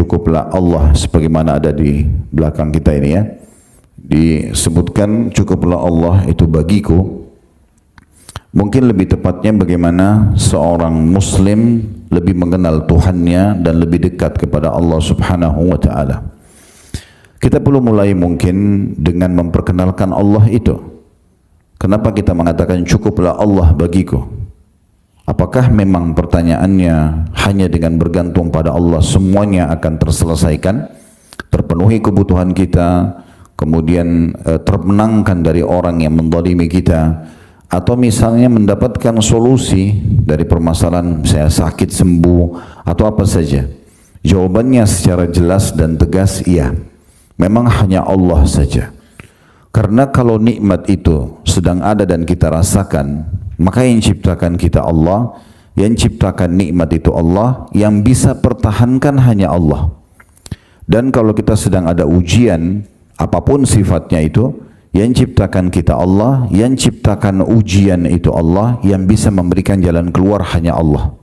cukuplah Allah, sebagaimana ada di belakang kita ini ya. Disebutkan cukuplah Allah itu bagiku. Mungkin lebih tepatnya bagaimana seorang muslim lebih mengenal Tuhannya dan lebih dekat kepada Allah Subhanahu wa taala. Kita perlu mulai mungkin dengan memperkenalkan Allah itu. Kenapa kita mengatakan cukuplah Allah bagiku? Apakah memang pertanyaannya hanya dengan bergantung pada Allah semuanya akan terselesaikan, terpenuhi kebutuhan kita, kemudian termenangkan dari orang yang menzalimi kita, atau misalnya mendapatkan solusi dari permasalahan saya sakit sembuh atau apa saja? Jawabannya secara jelas dan tegas iya, memang hanya Allah saja. Karena kalau nikmat itu sedang ada dan kita rasakan, maka yang ciptakan kita Allah, yang ciptakan nikmat itu Allah, yang bisa pertahankan hanya Allah. Dan kalau kita sedang ada ujian, apapun sifatnya itu, yang ciptakan kita Allah, yang ciptakan ujian itu Allah, yang bisa memberikan jalan keluar hanya Allah.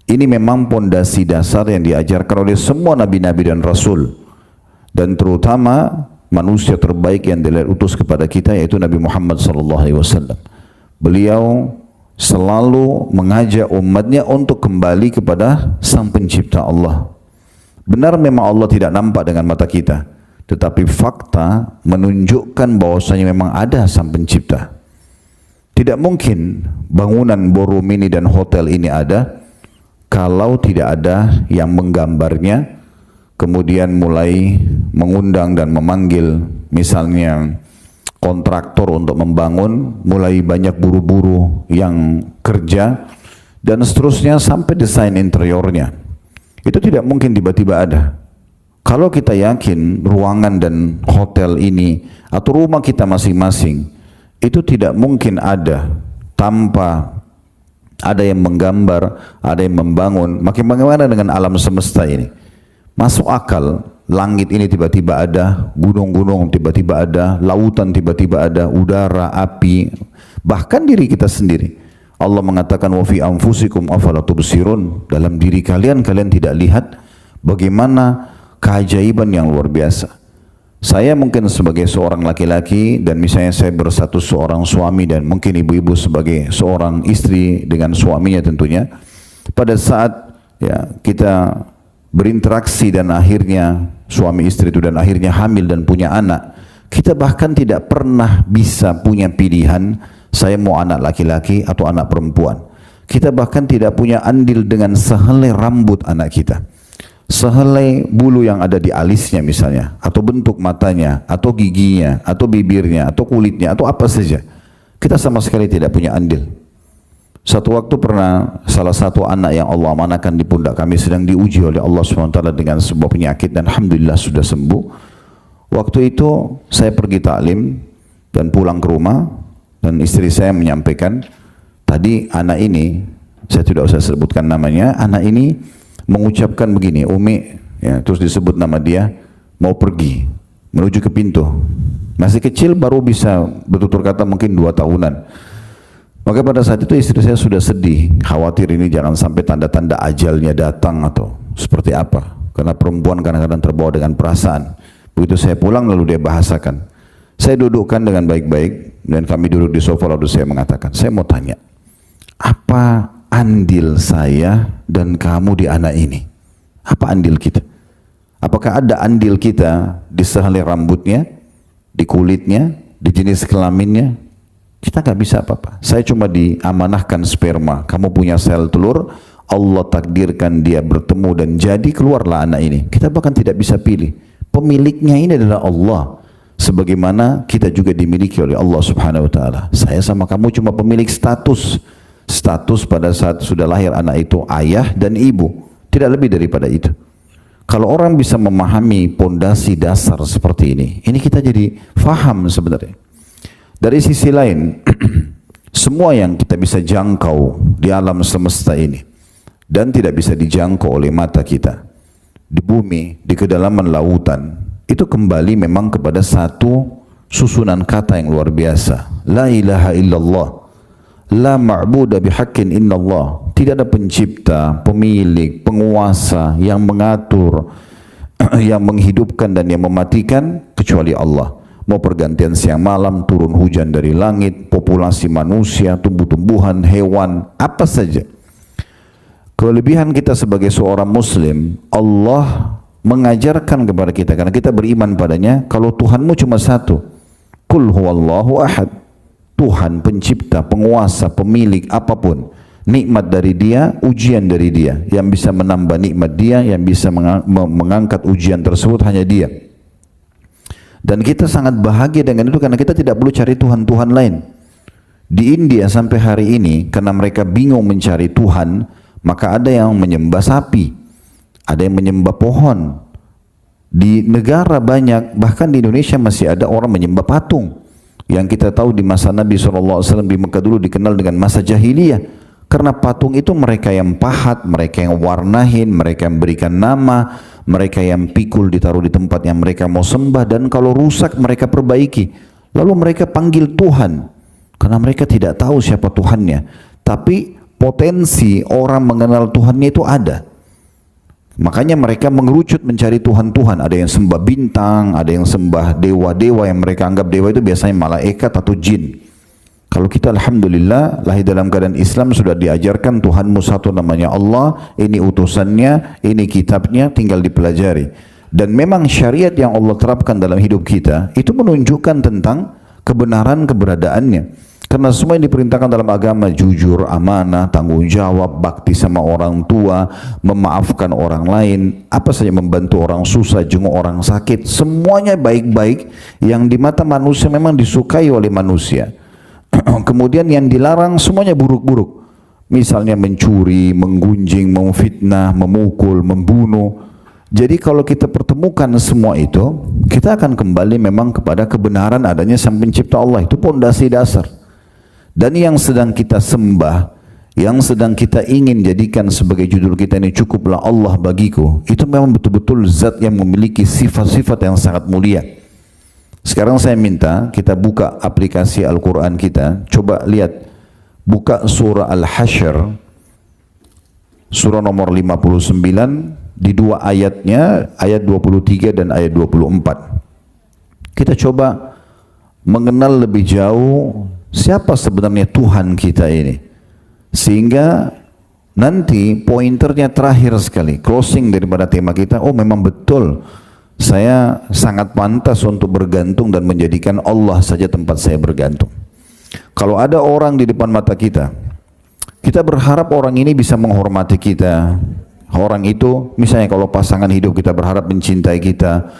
Ini memang pondasi dasar yang diajarkan oleh semua nabi-nabi dan rasul, dan terutama manusia terbaik yang diutus kepada kita, yaitu Nabi Muhammad SAW. Beliau selalu mengajak umatnya untuk kembali kepada Sang Pencipta Allah. Benar memang Allah tidak nampak dengan mata kita, tetapi fakta menunjukkan bahwasanya memang ada Sang Pencipta. Tidak mungkin bangunan ballroom ini dan hotel ini ada kalau tidak ada yang menggambarnya, kemudian mulai mengundang dan memanggil misalnya kontraktor untuk membangun, mulai banyak buru-buru yang kerja dan seterusnya sampai desain interiornya. Itu tidak mungkin tiba-tiba ada. Kalau kita yakin ruangan dan hotel ini atau rumah kita masing-masing itu tidak mungkin ada tanpa ada yang menggambar, ada yang membangun, maka bagaimana dengan alam semesta ini? Masuk akal langit ini tiba-tiba ada, gunung-gunung tiba-tiba ada, lautan tiba-tiba ada, udara, api, bahkan diri kita sendiri. Allah mengatakan wa fi anfusikum afala tubsirun, dalam diri kalian tidak lihat bagaimana keajaiban yang luar biasa. Saya mungkin sebagai seorang laki-laki dan misalnya saya bersatu seorang suami dan mungkin ibu-ibu sebagai seorang istri dengan suaminya tentunya, pada saat ya kita berinteraksi dan akhirnya suami istri itu dan akhirnya hamil dan punya anak, kita bahkan tidak pernah bisa punya pilihan saya mau anak laki-laki atau anak perempuan. Kita bahkan tidak punya andil dengan sehelai rambut anak kita, sehelai bulu yang ada di alisnya misalnya, atau bentuk matanya, atau giginya, atau bibirnya, atau kulitnya, atau apa saja. Kita sama sekali tidak punya andil. Satu waktu pernah salah satu anak yang Allah amanahkan di pundak kami sedang diuji oleh Allah SWT dengan sebuah penyakit dan alhamdulillah sudah sembuh. Waktu itu saya pergi taklim dan pulang ke rumah dan istri saya menyampaikan, tadi anak ini, saya tidak usah sebutkan namanya, anak ini mengucapkan begini, Umi, ya, terus disebut nama dia, mau pergi menuju ke pintu. Masih kecil, baru bisa bertutur kata mungkin 2 tahunan. Maka pada saat itu istri saya sudah sedih, khawatir ini jangan sampai tanda-tanda ajalnya datang atau seperti apa. Karena perempuan kadang-kadang terbawa dengan perasaan. Begitu saya pulang lalu dia bahasakan. Saya dudukkan dengan baik-baik dan kami duduk di sofa lalu saya mengatakan, saya mau tanya, apa andil saya dan kamu di anak ini? Apa andil kita? Apakah ada andil kita di sehelai rambutnya, di kulitnya, di jenis kelaminnya? Kita nggak bisa apa-apa. Saya cuma diamanahkan sperma. Kamu punya sel telur, Allah takdirkan dia bertemu dan jadi keluarlah anak ini. Kita bahkan tidak bisa pilih. Pemiliknya ini adalah Allah. Sebagaimana kita juga dimiliki oleh Allah Subhanahu Wa Taala. Saya sama kamu cuma pemilik status. Status pada saat sudah lahir anak itu ayah dan ibu. Tidak lebih daripada itu. Kalau orang bisa memahami pondasi dasar seperti ini kita jadi faham sebenarnya. Dari sisi lain, semua yang kita bisa jangkau di alam semesta ini dan tidak bisa dijangkau oleh mata kita, di bumi, di kedalaman lautan, itu kembali memang kepada satu susunan kata yang luar biasa. La ilaha illallah, la ma'buda bihaqqin illallah. Tidak ada pencipta, pemilik, penguasa yang mengatur, yang menghidupkan dan yang mematikan kecuali Allah. Mau pergantian siang malam, turun hujan dari langit, populasi manusia, tumbuh-tumbuhan, hewan, apa saja. Kelebihan kita sebagai seorang muslim, Allah mengajarkan kepada kita, karena kita beriman padanya, kalau Tuhanmu cuma satu. Qul huwallahu ahad. Tuhan pencipta, penguasa, pemilik, apapun. Nikmat dari dia, ujian dari dia. Yang bisa menambah nikmat dia, yang bisa mengangkat ujian tersebut hanya dia. Dan kita sangat bahagia dengan itu karena kita tidak perlu cari Tuhan-Tuhan lain. Di India sampai hari ini, karena mereka bingung mencari Tuhan, maka ada yang menyembah sapi, ada yang menyembah pohon. Di negara banyak, bahkan di Indonesia masih ada orang menyembah patung. Yang kita tahu di masa Nabi SAW di Mekah dulu dikenal dengan masa jahiliyah. Karena patung itu mereka yang pahat, mereka yang warnahin, mereka yang berikan nama, mereka yang pikul ditaruh di tempat yang mereka mau sembah, dan kalau rusak mereka perbaiki. Lalu mereka panggil Tuhan, karena mereka tidak tahu siapa Tuhannya. Tapi potensi orang mengenal Tuhannya itu ada. Makanya mereka mengerucut mencari Tuhan-Tuhan. Ada yang sembah bintang, ada yang sembah dewa-dewa yang mereka anggap dewa itu biasanya malaikat atau jin. Kalau kita alhamdulillah lahir dalam keadaan Islam, sudah diajarkan Tuhanmu satu namanya Allah, ini utusannya, ini kitabnya, tinggal dipelajari. Dan memang syariat yang Allah terapkan dalam hidup kita itu menunjukkan tentang kebenaran keberadaannya. Karena semua yang diperintahkan dalam agama, jujur, amanah, tanggung jawab, bakti sama orang tua, memaafkan orang lain, apa saja, membantu orang susah, jenguk orang sakit, semuanya baik-baik yang di mata manusia memang disukai oleh manusia. Kemudian yang dilarang semuanya buruk-buruk. Misalnya mencuri, menggunjing, memfitnah, memukul, membunuh. Jadi kalau kita pertemukan semua itu, kita akan kembali memang kepada kebenaran adanya Sang Pencipta Allah. Itu pondasi dasar. Dan yang sedang kita sembah, yang sedang kita ingin jadikan sebagai judul kita ini, cukuplah Allah bagiku, itu memang betul-betul zat yang memiliki sifat-sifat yang sangat mulia. Sekarang saya minta kita buka aplikasi Al-Quran kita, coba lihat, buka surah Al-Hasyr, surah nomor 59, di dua ayatnya, ayat 23 dan ayat 24. Kita coba mengenal lebih jauh siapa sebenarnya Tuhan kita ini, sehingga nanti pointernya terakhir sekali, closing daripada tema kita, oh memang betul saya sangat pantas untuk bergantung dan menjadikan Allah saja tempat saya bergantung. Kalau ada orang di depan mata kita, kita berharap orang ini bisa menghormati kita. Orang itu, misalnya kalau pasangan hidup kita berharap mencintai kita,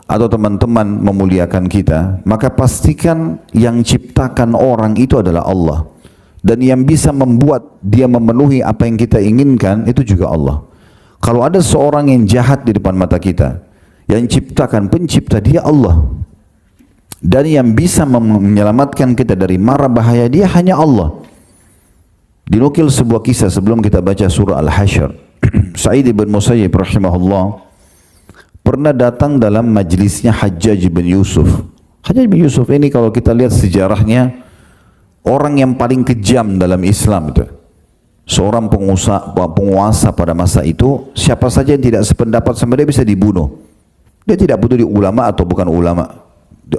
atau teman-teman memuliakan kita, maka pastikan yang ciptakan orang itu adalah Allah. Dan yang bisa membuat dia memenuhi apa yang kita inginkan, itu juga Allah. Kalau ada seorang yang jahat di depan mata kita, yang ciptakan, pencipta dia Allah, dan yang bisa menyelamatkan kita dari mara bahaya dia hanya Allah. Dinukil sebuah kisah sebelum kita baca surah Al-Hasyr. Sa'id bin Musayyib rahimahullah pernah datang dalam majlisnya Hajjaj bin Yusuf. Hajjaj bin Yusuf ini kalau kita lihat sejarahnya, orang yang paling kejam dalam Islam itu. Seorang penguasa pada masa itu, siapa saja yang tidak sependapat sama dia bisa dibunuh. Dia tidak peduli ulama atau bukan ulama.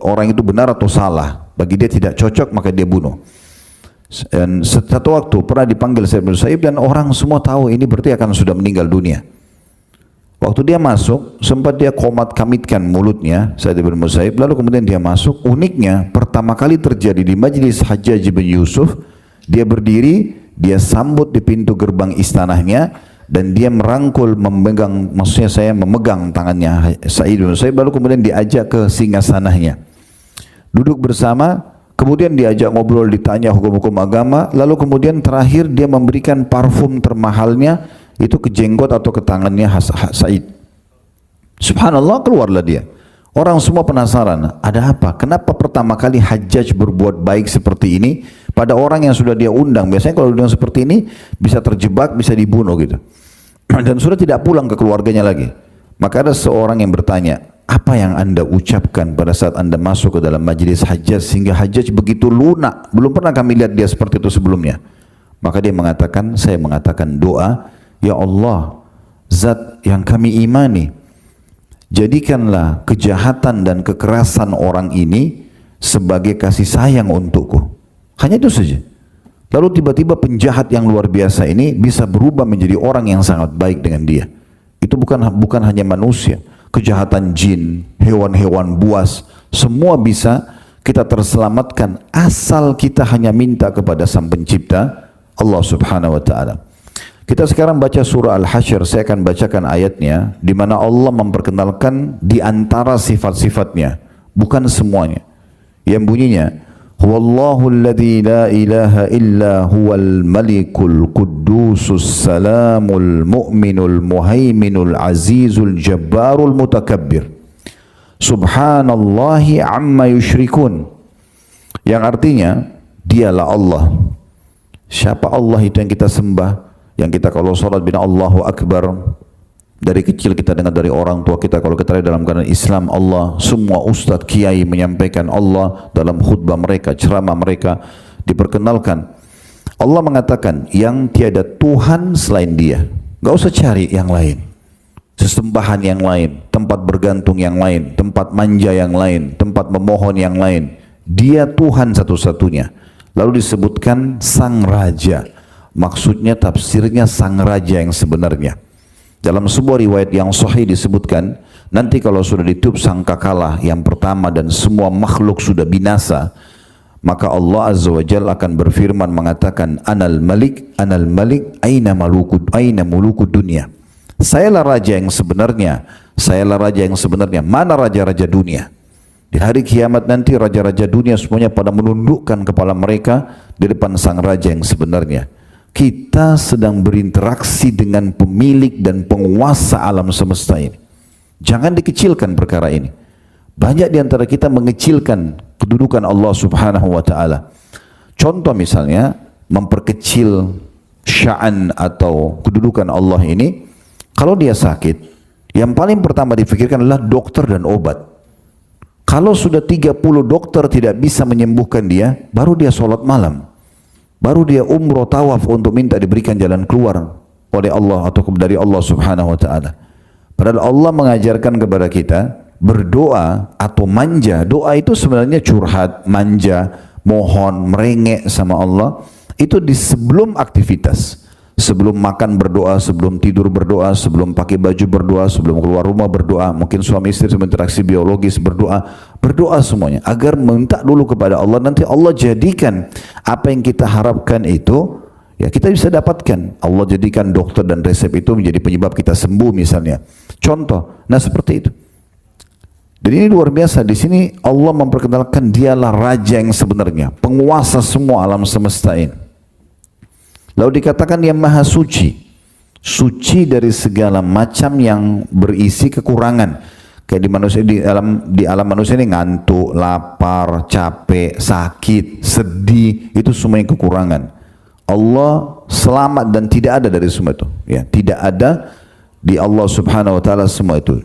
Orang itu benar atau salah, bagi dia tidak cocok maka dia bunuh. Dan satu waktu pernah dipanggil Sa'id bin Musayyib dan orang semua tahu ini berarti akan sudah meninggal dunia. Waktu dia masuk, sempat dia komat-kamitkan mulutnya, Sa'id bin Musayyib, lalu kemudian dia masuk. Uniknya, pertama kali terjadi di majlis Hajjaj bin Yusuf, dia berdiri, dia sambut di pintu gerbang istanahnya, dan dia merangkul, memegang, maksudnya saya memegang tangannya Sa'id bin Musayyib, lalu kemudian diajak ke singgasananya. Duduk bersama, kemudian diajak ngobrol, ditanya hukum-hukum agama, lalu kemudian terakhir dia memberikan parfum termahalnya, itu ke jenggot atau ke tangannya Sa'id. Subhanallah, keluarlah dia. Orang semua penasaran, ada apa? Kenapa pertama kali Hajjaj berbuat baik seperti ini pada orang yang sudah dia undang? Biasanya kalau undang seperti ini bisa terjebak, bisa dibunuh gitu. Dan sudah tidak pulang ke keluarganya lagi. Maka ada seorang yang bertanya, apa yang anda ucapkan pada saat anda masuk ke dalam majlis Hajjaj sehingga Hajjaj begitu lunak? Belum pernah kami lihat dia seperti itu sebelumnya. Maka dia mengatakan, saya mengatakan doa, ya Allah, zat yang kami imani, jadikanlah kejahatan dan kekerasan orang ini sebagai kasih sayang untukku. Hanya itu saja. Lalu tiba-tiba penjahat yang luar biasa ini bisa berubah menjadi orang yang sangat baik dengan dia. Itu bukan hanya manusia, kejahatan jin, hewan-hewan buas, semua bisa kita terselamatkan asal kita hanya minta kepada Sang Pencipta Allah Subhanahu wa taala. Kita sekarang baca surah Al-Hasyr, saya akan bacakan ayatnya di mana Allah memperkenalkan di antara sifat-sifatnya, bukan semuanya. Yang bunyinya, Huwallahu alladhi la ilaha illa huwal malikul quddusus salamul mu'minul muhaiminul azizul jabbarul mutakabbir. Subhanallahi amma yushrikun. Yang artinya, dialah Allah. Siapa Allah itu yang kita sembah? Yang kita kalau salat bina Allahu Akbar. Dari kecil kita dengar dari orang tua kita, kalau kita dalam keadaan Islam Allah, semua ustadz kiai menyampaikan Allah dalam khutbah mereka, ceramah mereka diperkenalkan. Allah mengatakan yang tiada Tuhan selain Dia. Gak usah cari yang lain, sesembahan yang lain, tempat bergantung yang lain, tempat manja yang lain, tempat memohon yang lain. Dia Tuhan satu-satunya. Lalu disebutkan Sang Raja. Maksudnya tafsirnya Sang Raja yang sebenarnya. Dalam sebuah riwayat yang sahih disebutkan, nanti kalau sudah ditiup sangkakala yang pertama dan semua makhluk sudah binasa, maka Allah Azza wa Jalla akan berfirman mengatakan, Anal Malik, aina mulukud dunia. Sayalah raja yang sebenarnya, sayalah raja yang sebenarnya. Mana raja-raja dunia? Di hari kiamat nanti raja-raja dunia semuanya pada menundukkan kepala mereka di depan Sang Raja yang sebenarnya. Kita sedang berinteraksi dengan pemilik dan penguasa alam semesta ini. Jangan dikecilkan perkara ini. Banyak di antara kita mengecilkan kedudukan Allah Subhanahu wa taala. Contoh misalnya memperkecil sya'an atau kedudukan Allah ini. Kalau dia sakit, yang paling pertama dipikirkan adalah dokter dan obat. Kalau sudah 30 dokter tidak bisa menyembuhkan dia, baru dia sholat malam. Baru dia umroh tawaf untuk minta diberikan jalan keluar oleh Allah atau dari Allah Subhanahu wa taala. Padahal Allah mengajarkan kepada kita berdoa atau manja. Doa itu sebenarnya curhat, manja, mohon, merengek sama Allah. Itu di sebelum aktivitas. Sebelum makan berdoa, sebelum tidur berdoa, sebelum pakai baju berdoa, sebelum keluar rumah berdoa, mungkin suami istri berinteraksi biologis berdoa, berdoa semuanya agar minta dulu kepada Allah. Nanti Allah jadikan apa yang kita harapkan itu, ya kita bisa dapatkan. Allah jadikan dokter dan resep itu menjadi penyebab kita sembuh misalnya. Contoh, nah seperti itu. Dan ini luar biasa. Di sini Allah memperkenalkan dialah raja yang sebenarnya, penguasa semua alam semesta ini. Lalu dikatakan yang maha suci, suci dari segala macam yang berisi kekurangan. Kayak di alam manusia ini ngantuk, lapar, capek, sakit, sedih, itu semuanya kekurangan. Allah selamat dan tidak ada dari semua itu. Ya, tidak ada di Allah Subhanahu wa taala semua itu.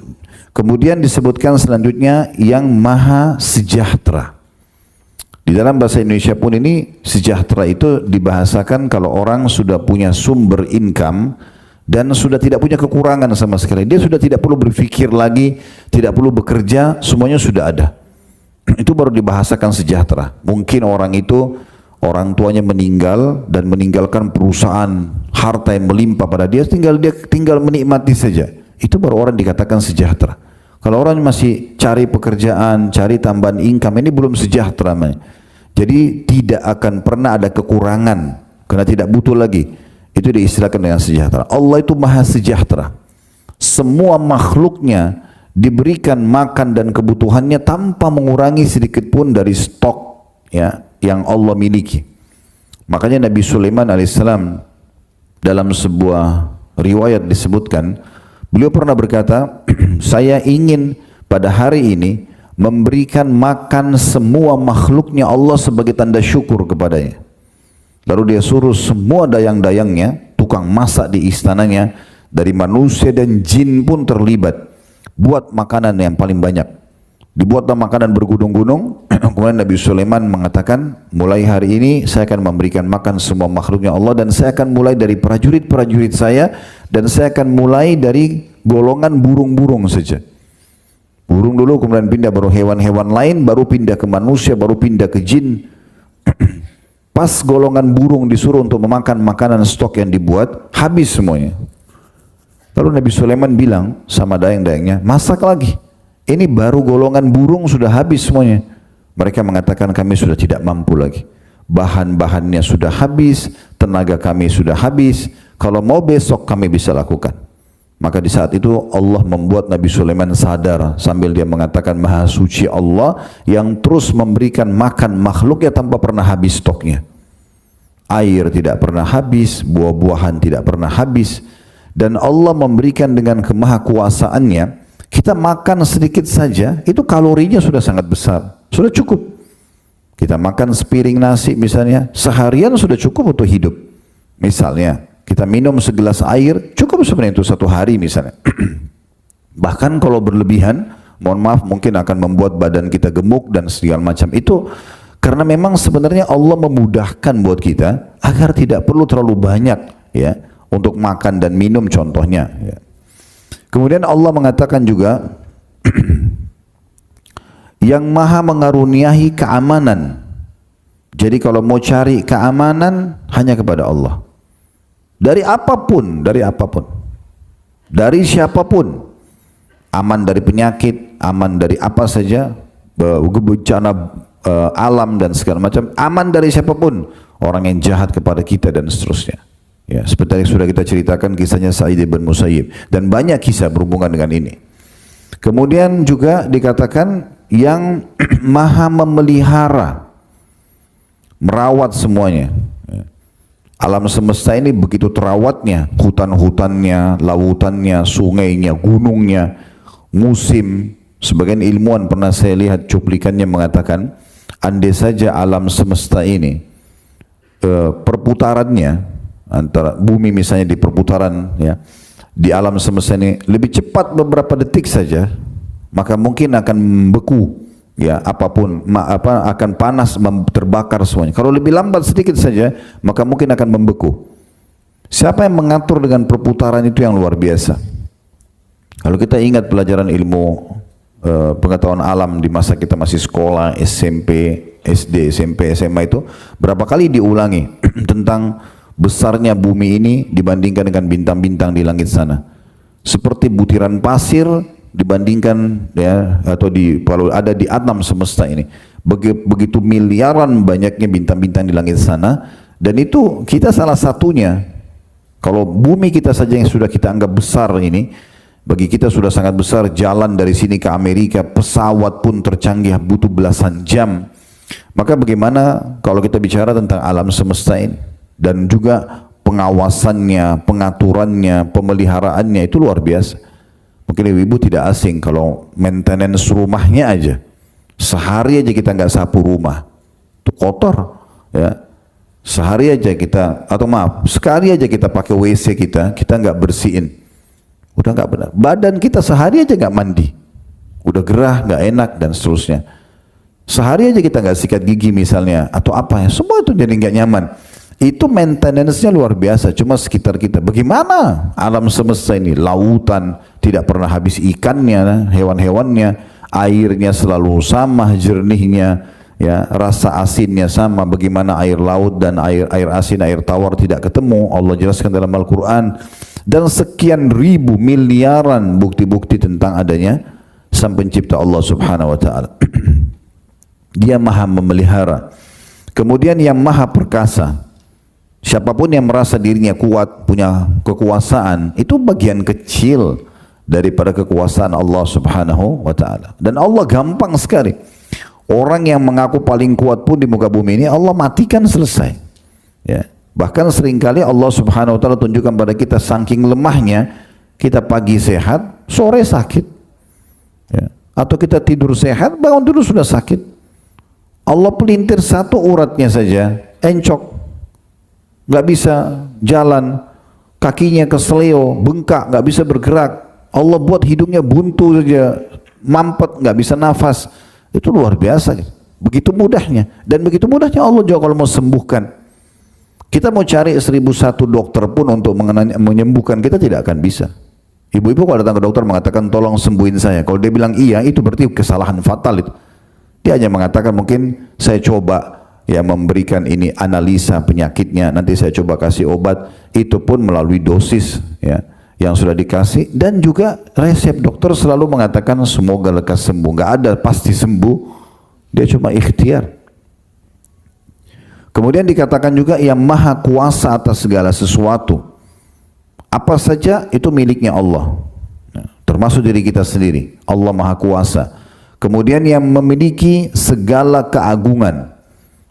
Kemudian disebutkan selanjutnya yang maha sejahtera. Di dalam bahasa Indonesia pun ini sejahtera itu dibahasakan kalau orang sudah punya sumber income dan sudah tidak punya kekurangan sama sekali. Dia sudah tidak perlu berpikir lagi, tidak perlu bekerja, semuanya sudah ada. Itu baru dibahasakan sejahtera. Mungkin orang itu, orang tuanya meninggal dan meninggalkan perusahaan, harta yang melimpah pada dia tinggal menikmati saja. Itu baru orang dikatakan sejahtera. Kalau orang masih cari pekerjaan, cari tambahan income, ini belum sejahtera. Jadi tidak akan pernah ada kekurangan karena tidak butuh lagi. Itu diistilahkan dengan sejahtera. Allah itu maha sejahtera. Semua makhluknya diberikan makan dan kebutuhannya tanpa mengurangi sedikit pun dari stok ya yang Allah miliki. Makanya Nabi Sulaiman alaihissalam dalam sebuah riwayat disebutkan, beliau pernah berkata, saya ingin pada hari ini memberikan makan semua makhluknya Allah sebagai tanda syukur kepadanya. Lalu dia suruh semua dayang-dayangnya, tukang masak di istananya, dari manusia dan jin pun terlibat, buat makanan yang paling banyak. Dibuatlah makanan bergunung-gunung. Kemudian Nabi Sulaiman mengatakan, mulai hari ini saya akan memberikan makan semua makhluknya Allah, dan saya akan mulai dari prajurit-prajurit saya, dan saya akan mulai dari golongan burung-burung saja. Burung dulu, kemudian pindah baru hewan-hewan lain, baru pindah ke manusia, baru pindah ke jin. Pas golongan burung disuruh untuk memakan makanan stok yang dibuat, habis semuanya. Lalu Nabi Sulaiman bilang sama dayang-dayangnya, masak lagi. Ini baru golongan burung sudah habis semuanya. Mereka mengatakan kami sudah tidak mampu lagi. Bahan-bahannya sudah habis, tenaga kami sudah habis. Kalau mau besok kami bisa lakukan. Maka di saat itu Allah membuat Nabi Sulaiman sadar sambil dia mengatakan Maha Suci Allah yang terus memberikan makan makhluknya tanpa pernah habis stoknya. Air tidak pernah habis, buah-buahan tidak pernah habis. Dan Allah memberikan dengan kemahakuasaannya, kita makan sedikit saja, itu kalorinya sudah sangat besar, sudah cukup. Kita makan sepiring nasi misalnya, seharian sudah cukup untuk hidup. Misalnya, kita minum segelas air, cukup sebenarnya itu satu hari misalnya. Bahkan kalau berlebihan, mohon maaf mungkin akan membuat badan kita gemuk dan segala macam itu. Karena memang sebenarnya Allah memudahkan buat kita agar tidak perlu terlalu banyak ya untuk makan dan minum contohnya. Ya. Kemudian Allah mengatakan juga yang maha mengaruniai keamanan. Jadi kalau mau cari keamanan hanya kepada Allah. Dari apapun, dari siapapun, aman dari penyakit, aman dari apa saja, bencana alam dan segala macam, aman dari siapapun, orang yang jahat kepada kita dan seterusnya. Ya, seperti yang sudah kita ceritakan kisahnya Sa'id bin Musayyib dan banyak kisah berhubungan dengan ini. Kemudian juga dikatakan yang maha memelihara, merawat semuanya. Alam semesta ini begitu terawatnya, hutan-hutannya, lautannya, sungainya, gunungnya, musim. Sebagian ilmuwan pernah saya lihat cuplikannya mengatakan, andai saja alam semesta ini perputarannya antara bumi misalnya di perputaran ya di alam semesta ini lebih cepat beberapa detik saja, maka mungkin akan membeku ya apapun akan panas terbakar semuanya. Kalau lebih lambat sedikit saja maka mungkin akan membeku. Siapa yang mengatur dengan perputaran itu yang luar biasa. Kalau kita ingat pelajaran ilmu pengetahuan alam di masa kita masih sekolah, SMP, SD, SMP, SMA itu berapa kali diulangi tentang besarnya bumi ini dibandingkan dengan bintang-bintang di langit sana. Seperti butiran pasir dibandingkan ya atau kalau ada di alam semesta ini. Begitu miliaran banyaknya bintang-bintang di langit sana dan itu kita salah satunya. Kalau bumi kita saja yang sudah kita anggap besar ini, bagi kita sudah sangat besar, jalan dari sini ke Amerika, pesawat pun tercanggih butuh belasan jam. Maka bagaimana kalau kita bicara tentang alam semesta ini dan juga pengawasannya, pengaturannya, pemeliharaannya itu luar biasa. Mungkin ibu tidak asing kalau maintenance rumahnya aja, sehari aja kita nggak sapu rumah, itu kotor, ya. Sehari aja kita, atau maaf, sekali aja kita pakai WC kita nggak bersihin. Udah nggak benar. Badan kita sehari aja nggak mandi, udah gerah, nggak enak dan seterusnya. Sehari aja kita nggak sikat gigi misalnya atau apa ya, semua itu jadi nggak nyaman. Itu maintenance-nya luar biasa. Cuma sekitar kita. Bagaimana alam semesta ini? Lautan tidak pernah habis ikannya, hewan-hewannya, airnya selalu sama jernihnya, ya rasa asinnya sama. Bagaimana air laut dan air asin, air tawar tidak ketemu? Allah jelaskan dalam Al-Quran. Dan sekian ribu miliaran bukti-bukti tentang adanya Sang Pencipta Allah Subhanahu Wa Taala. Dia maha memelihara. Kemudian yang maha perkasa. Siapapun yang merasa dirinya kuat, punya kekuasaan, itu bagian kecil daripada kekuasaan Allah Subhanahu Wa Taala. Dan Allah gampang sekali. Orang yang mengaku paling kuat pun di muka bumi ini Allah matikan, selesai. Ya. Bahkan seringkali Allah Subhanahu Wa Taala tunjukkan pada kita saking lemahnya, kita pagi sehat, sore sakit. Ya. Atau kita tidur sehat, bangun tidur sudah sakit. Allah pelintir satu uratnya saja, encok, nggak bisa jalan, kakinya keseleo, bengkak, nggak bisa bergerak. Allah buat hidungnya buntu saja, mampet, nggak bisa nafas. Itu luar biasa. Begitu mudahnya. Dan begitu mudahnya Allah juga kalau mau sembuhkan. Kita mau cari 1001 dokter pun untuk menyembuhkan kita tidak akan bisa. Ibu-ibu kalau datang ke dokter mengatakan tolong sembuhin saya. Kalau dia bilang iya, itu berarti kesalahan fatal itu. Dia hanya mengatakan mungkin saya coba ya memberikan ini analisa penyakitnya, nanti saya coba kasih obat, itu pun melalui dosis ya yang sudah dikasih, dan juga resep dokter selalu mengatakan semoga lekas sembuh. Nggak ada pasti sembuh, dia cuma ikhtiar. Kemudian dikatakan juga yang maha kuasa atas segala sesuatu. Apa saja itu miliknya Allah, termasuk diri kita sendiri. Allah maha kuasa. Kemudian yang memiliki segala keagungan.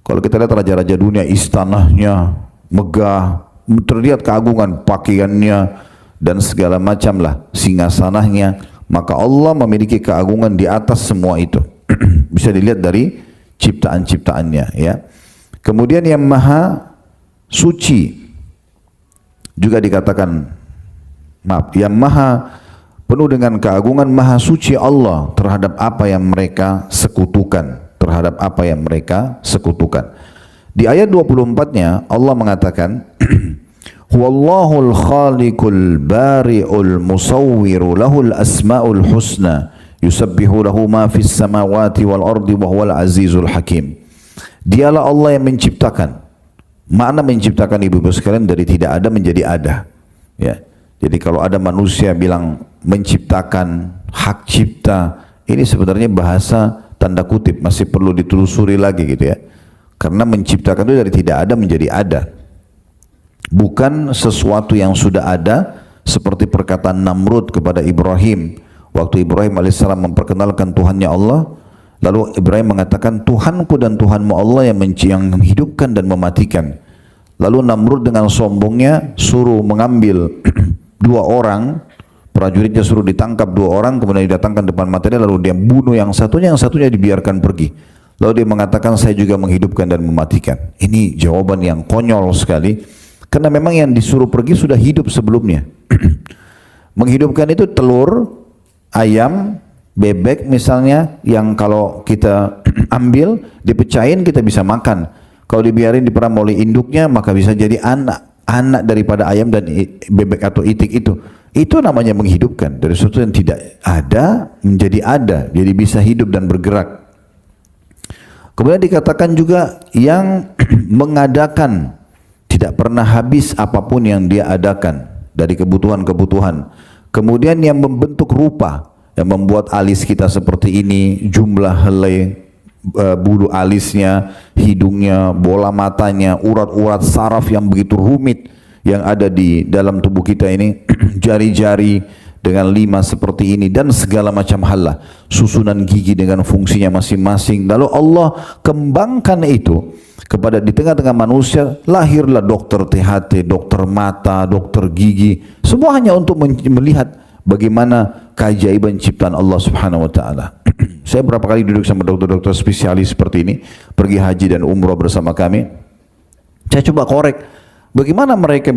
Kalau kita lihat raja-raja dunia, istananya megah, terlihat keagungan pakaiannya dan segala macam lah, singgasananya. Maka Allah memiliki keagungan di atas semua itu. Bisa dilihat dari ciptaan-ciptaannya ya. Kemudian yang maha suci juga dikatakan, yang maha penuh dengan keagungan, maha suci Allah terhadap apa yang mereka sekutukan, terhadap apa yang mereka sekutukan. Di ayat 24-nya Allah mengatakan Huwallahul khaliqul bari'ul musawwiru lahul asma'ul husna yusabbihu lahu ma fis samawati wal ardi wa huwal azizul hakim. Dialah Allah yang menciptakan. Makna menciptakan ibu-ibu sekalian dari tidak ada menjadi ada. Ya. Jadi kalau ada manusia bilang menciptakan, hak cipta, ini sebenarnya bahasa tanda kutip, masih perlu ditelusuri lagi gitu ya. Karena menciptakan itu dari tidak ada menjadi ada. Bukan sesuatu yang sudah ada, seperti perkataan Namrud kepada Ibrahim. Waktu Ibrahim alaihissalam memperkenalkan Tuhannya Allah, lalu Ibrahim mengatakan, Tuhanku dan Tuhanmu Allah yang menghidupkan dan mematikan. Lalu Namrud dengan sombongnya suruh mengambil dua orang, prajuritnya suruh ditangkap dua orang, kemudian didatangkan depan matanya, lalu dia bunuh yang satunya dibiarkan pergi. Lalu dia mengatakan, saya juga menghidupkan dan mematikan. Ini jawaban yang konyol sekali, karena memang yang disuruh pergi sudah hidup sebelumnya. Menghidupkan itu telur, ayam, bebek misalnya, yang kalau kita ambil, dipecahin kita bisa makan. Kalau dibiarin diperam oleh induknya, maka bisa jadi anak daripada ayam dan bebek atau itik itu. Itu namanya menghidupkan. Dari sesuatu yang tidak ada menjadi ada, jadi bisa hidup dan bergerak. Kemudian dikatakan juga yang mengadakan, tidak pernah habis apapun yang dia adakan dari kebutuhan-kebutuhan. Kemudian yang membentuk rupa, yang membuat alis kita seperti ini, jumlah helai bulu alisnya, hidungnya, bola matanya, urat-urat saraf yang begitu rumit yang ada di dalam tubuh kita ini, jari-jari dengan 5 seperti ini, dan segala macam hal lah, susunan gigi dengan fungsinya masing-masing. Lalu Allah kembangkan itu kepada di tengah-tengah manusia, lahirlah dokter THT, dokter mata, dokter gigi, semua hanya untuk melihat bagaimana keajaiban ciptaan Allah Subhanahu wa taala. Saya berapa kali duduk sama dokter-dokter spesialis seperti ini, pergi haji dan umrah bersama kami. Saya coba korek, bagaimana mereka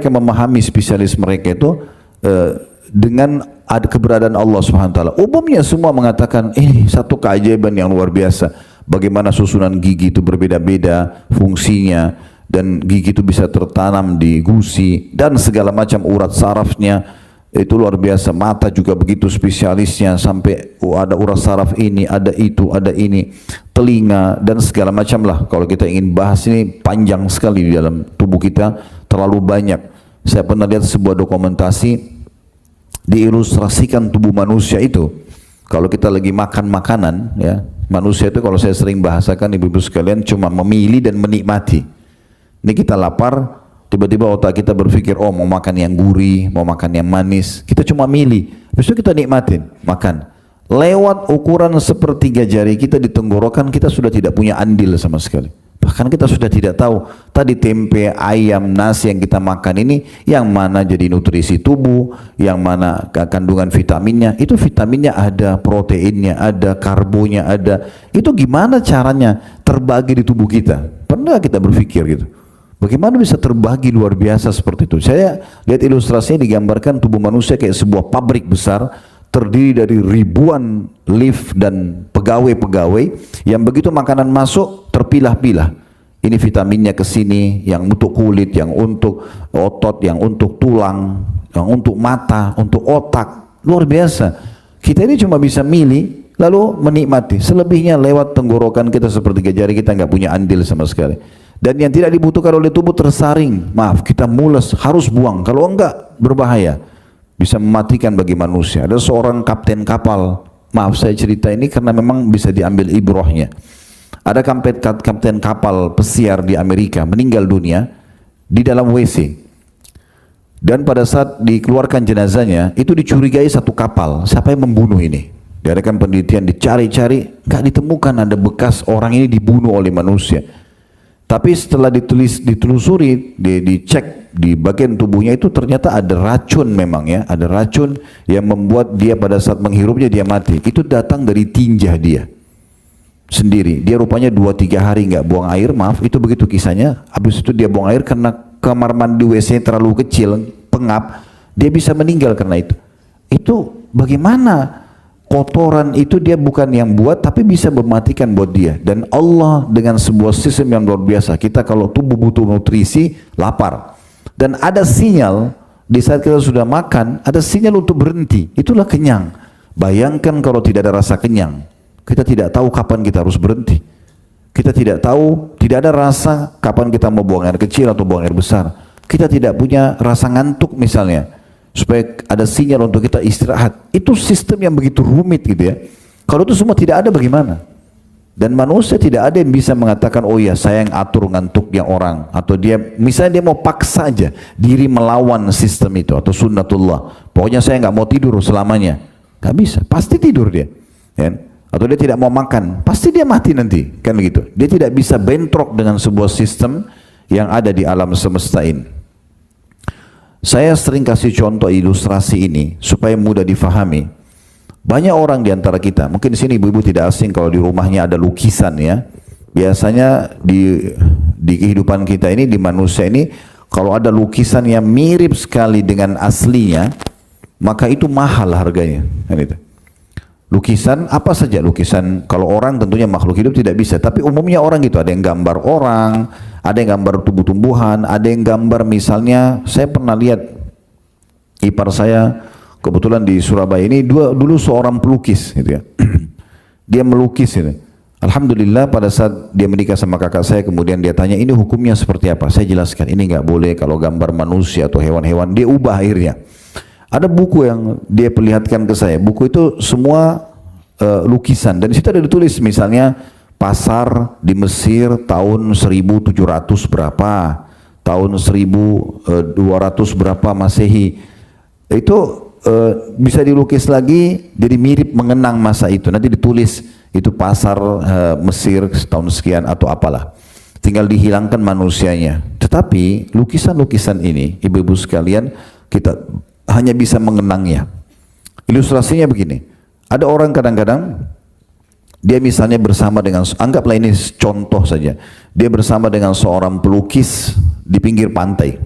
memahami spesialis mereka itu dengan ada keberadaan Allah Subhanahu wa taala. Umumnya semua mengatakan ini satu keajaiban yang luar biasa. Bagaimana susunan gigi itu berbeda-beda fungsinya, dan gigi itu bisa tertanam di gusi dan segala macam urat sarafnya. Itu luar biasa. Mata juga begitu spesialisnya, sampai ada urat saraf ini, ada itu, ada ini, telinga dan segala macam lah. Kalau kita ingin bahas ini panjang sekali di dalam tubuh kita, terlalu banyak. Saya pernah lihat sebuah dokumentasi, diilustrasikan tubuh manusia itu. Kalau kita lagi makan makanan ya, manusia itu kalau saya sering bahasakan ibu-ibu sekalian cuma memilih dan menikmati. Ini kita lapar, tiba-tiba otak kita berpikir, oh mau makan yang gurih, mau makan yang manis. Kita cuma milih, habis itu kita nikmatin, makan. Lewat ukuran sepertiga jari kita di tenggorokan, kita sudah tidak punya andil sama sekali. Bahkan kita sudah tidak tahu, tadi tempe, ayam, nasi yang kita makan ini, yang mana jadi nutrisi tubuh, yang mana kandungan vitaminnya. Itu vitaminnya ada, proteinnya ada, karbonya ada. Itu gimana caranya terbagi di tubuh kita? Pernah kita berpikir gitu? Bagaimana bisa terbagi luar biasa seperti itu? Saya lihat ilustrasinya, digambarkan tubuh manusia kayak sebuah pabrik besar, terdiri dari ribuan lift dan pegawai-pegawai yang begitu makanan masuk terpilah-pilah. Ini vitaminnya ke sini, yang untuk kulit, yang untuk otot, yang untuk tulang, yang untuk mata, untuk otak, luar biasa. Kita ini cuma bisa milih, lalu menikmati. Selebihnya lewat tenggorokan kita seperti jari, kita nggak punya andil sama sekali. Dan yang tidak dibutuhkan oleh tubuh tersaring, maaf, kita mules, harus buang. Kalau enggak, berbahaya. Bisa mematikan bagi manusia. Ada seorang kapten kapal, maaf saya cerita ini karena memang bisa diambil ibrahnya. Ada kapten kapal pesiar di Amerika meninggal dunia di dalam WC. Dan pada saat dikeluarkan jenazahnya, itu dicurigai satu kapal. Siapa yang membunuh ini? Diadakan penelitian, dicari-cari, nggak ditemukan ada bekas orang ini dibunuh oleh manusia. Tapi setelah ditelusuri, dicek di bagian tubuhnya itu ternyata ada racun memang ya, ada racun yang membuat dia pada saat menghirupnya dia mati. Itu datang dari tinja dia sendiri. Dia rupanya 2-3 hari nggak buang air, maaf, itu begitu kisahnya. Habis itu dia buang air karena kamar mandi WC terlalu kecil, pengap, dia bisa meninggal karena itu. Itu bagaimana kotoran itu dia bukan yang buat tapi bisa mematikan buat dia. Dan Allah dengan sebuah sistem yang luar biasa. Kita kalau tubuh butuh nutrisi, lapar. Dan ada sinyal di saat kita sudah makan, ada sinyal untuk berhenti. Itulah kenyang. Bayangkan kalau tidak ada rasa kenyang. Kita tidak tahu kapan kita harus berhenti. Kita tidak tahu, tidak ada rasa kapan kita mau buang air kecil atau buang air besar. Kita tidak punya rasa ngantuk misalnya, supaya ada sinyal untuk kita istirahat. Itu sistem yang begitu rumit gitu ya. Kalau itu semua tidak ada bagaimana? Dan manusia tidak ada yang bisa mengatakan, oh ya saya yang atur ngantuknya orang. Atau dia, misalnya dia mau paksa aja diri melawan sistem itu, atau sunnatullah. Pokoknya saya nggak mau tidur selamanya. Nggak bisa, pasti tidur dia. Ya. Atau dia tidak mau makan, pasti dia mati nanti, kan begitu. Dia tidak bisa bentrok dengan sebuah sistem yang ada di alam semesta ini. Saya sering kasih contoh ilustrasi ini supaya mudah difahami. Banyak orang di antara kita, mungkin di sini ibu-ibu tidak asing kalau di rumahnya ada lukisan ya. Biasanya di kehidupan kita ini, di manusia ini, kalau ada lukisan yang mirip sekali dengan aslinya, maka itu mahal harganya, kan itu. Lukisan apa saja, lukisan kalau orang tentunya makhluk hidup tidak bisa, tapi umumnya orang gitu, ada yang gambar orang, ada yang gambar tumbuh-tumbuhan, ada yang gambar misalnya, saya pernah lihat ipar saya kebetulan di Surabaya ini dulu seorang pelukis gitu ya. Dia melukis ini. Alhamdulillah pada saat dia menikah sama kakak saya, kemudian dia tanya ini hukumnya seperti apa, saya jelaskan ini nggak boleh kalau gambar manusia atau hewan-hewan, dia ubah akhirnya. Ada buku yang dia perlihatkan ke saya, buku itu semua lukisan, dan di situ ada ditulis misalnya pasar di Mesir tahun 1700 berapa, tahun 1200 berapa Masehi. Itu bisa dilukis lagi jadi mirip mengenang masa itu, nanti ditulis itu pasar Mesir tahun sekian atau apalah, tinggal dihilangkan manusianya. Tetapi lukisan-lukisan ini ibu-ibu sekalian, kita hanya bisa mengenangnya. Ilustrasinya begini, ada orang kadang-kadang dia misalnya bersama dengan, anggaplah ini contoh saja, dia bersama dengan seorang pelukis di pinggir pantai.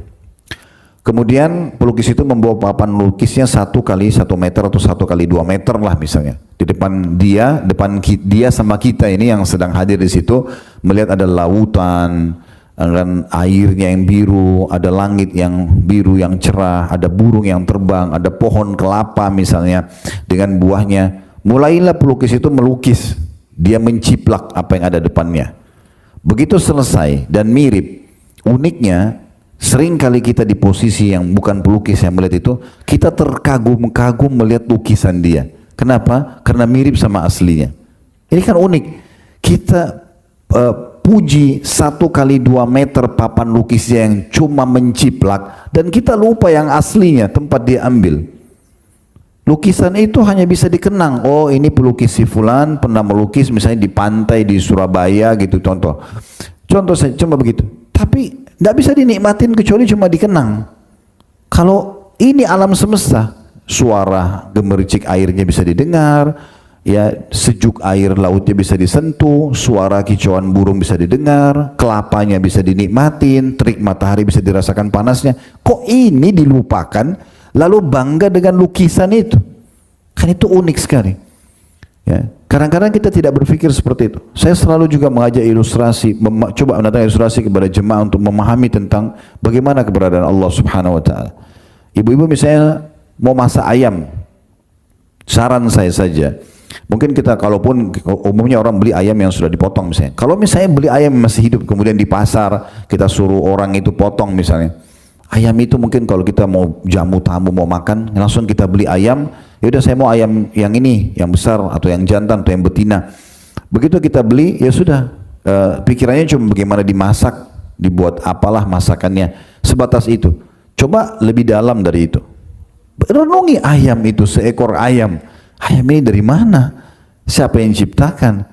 Kemudian pelukis itu membawa papan lukisnya 1 kali 1 meter atau 1 kali 2 meter lah misalnya. Di depan dia sama kita ini yang sedang hadir di situ, melihat ada lautan, dan airnya yang biru, ada langit yang biru yang cerah, ada burung yang terbang, ada pohon kelapa misalnya dengan buahnya. Mulailah pelukis itu melukis, dia menciplak apa yang ada depannya. Begitu selesai dan mirip, uniknya sering kali kita di posisi yang bukan pelukis yang melihat itu, kita terkagum-kagum melihat lukisan dia. Kenapa? Karena mirip sama aslinya. Ini kan unik. Kita puji 1 kali 2 meter papan lukisnya yang cuma menciplak, dan kita lupa yang aslinya tempat dia ambil. Lukisan itu hanya bisa dikenang, oh ini pelukis si fulan pernah melukis misalnya di pantai di Surabaya gitu, contoh saya cuma begitu, tapi tidak bisa dinikmatin kecuali cuma dikenang. Kalau ini alam semesta, suara gemericik airnya bisa didengar, ya sejuk air lautnya bisa disentuh, suara kicauan burung bisa didengar, kelapanya bisa dinikmatin, terik matahari bisa dirasakan panasnya. Kok ini dilupakan lalu bangga dengan lukisan itu? Kan itu unik sekali ya. Kadang-kadang kita tidak berpikir seperti itu. Saya selalu juga mengajak ilustrasi, coba mendatangkan ilustrasi kepada jemaah untuk memahami tentang bagaimana keberadaan Allah Subhanahu wa ta'ala. Ibu-ibu misalnya mau masak ayam, saran saya saja, mungkin kita kalaupun umumnya orang beli ayam yang sudah dipotong misalnya. Kalau misalnya beli ayam yang masih hidup kemudian di pasar kita suruh orang itu potong misalnya. Ayam itu mungkin kalau kita mau jamu tamu mau makan langsung kita beli ayam. Ya udah saya mau ayam yang ini, yang besar atau yang jantan atau yang betina. Begitu kita beli ya sudah pikirannya cuma bagaimana dimasak, dibuat apalah masakannya, sebatas itu. Coba lebih dalam dari itu. Renungi ayam itu, seekor ayam. Ayam ini dari mana? Siapa yang ciptakan?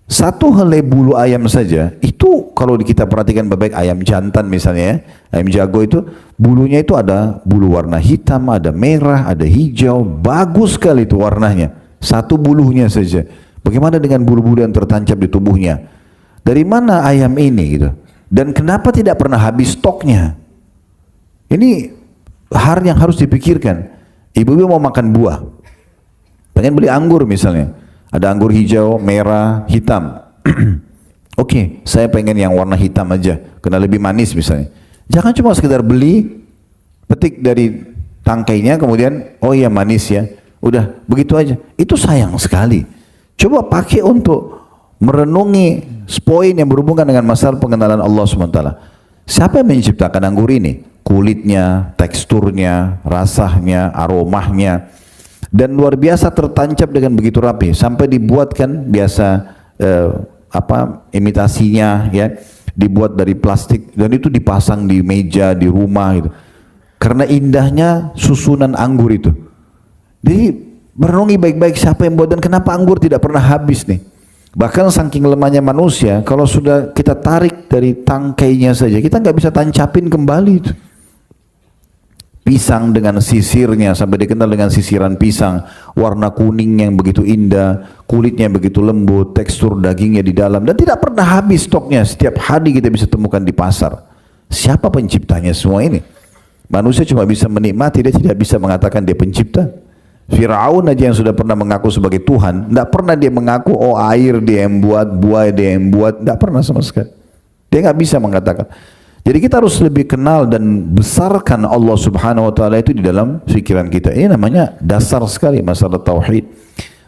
Satu helai bulu ayam saja, itu kalau kita perhatikan baik-baik ayam jantan misalnya ya, ayam jago itu, bulunya itu ada bulu warna hitam, ada merah, ada hijau, bagus sekali itu warnanya. Satu bulunya saja. Bagaimana dengan bulu-bulu yang tertancap di tubuhnya? Dari mana ayam ini gitu? Dan kenapa tidak pernah habis stoknya? Ini hal yang harus dipikirkan. Ibu-ibu mau makan buah, pengen beli anggur misalnya, ada anggur hijau, merah, hitam. Oke, saya pengen yang warna hitam aja, kena lebih manis misalnya. Jangan cuma sekedar beli, petik dari tangkainya, kemudian oh iya manis ya, udah begitu aja. Itu sayang sekali. Coba pakai untuk merenungi poin yang berhubungan dengan masalah pengenalan Allah SWT. Siapa yang menciptakan anggur ini? Kulitnya, teksturnya, rasanya, aromanya, dan luar biasa tertancap dengan begitu rapi sampai dibuatkan biasa imitasinya ya, dibuat dari plastik dan itu dipasang di meja di rumah gitu. Karena indahnya susunan anggur itu. Jadi merenungi baik-baik siapa yang buat dan kenapa anggur tidak pernah habis nih. Bahkan saking lemahnya manusia, kalau sudah kita tarik dari tangkainya saja, kita nggak bisa tancapin kembali itu. Pisang dengan sisirnya sampai dikenal dengan sisiran pisang, warna kuning yang begitu indah, kulitnya begitu lembut, tekstur dagingnya di dalam dan tidak pernah habis stoknya. Setiap hari kita bisa temukan di pasar. Siapa penciptanya semua ini? Manusia cuma bisa menikmati, dia tidak bisa mengatakan dia pencipta. Firaun aja yang sudah pernah mengaku sebagai Tuhan, tidak pernah dia mengaku oh air dia yang buat, buah dia yang buat, tidak pernah sama sekali. Dia nggak bisa mengatakan. Jadi kita harus lebih kenal dan besarkan Allah Subhanahu wa taala itu di dalam pikiran kita. Ini namanya dasar sekali masalah tauhid.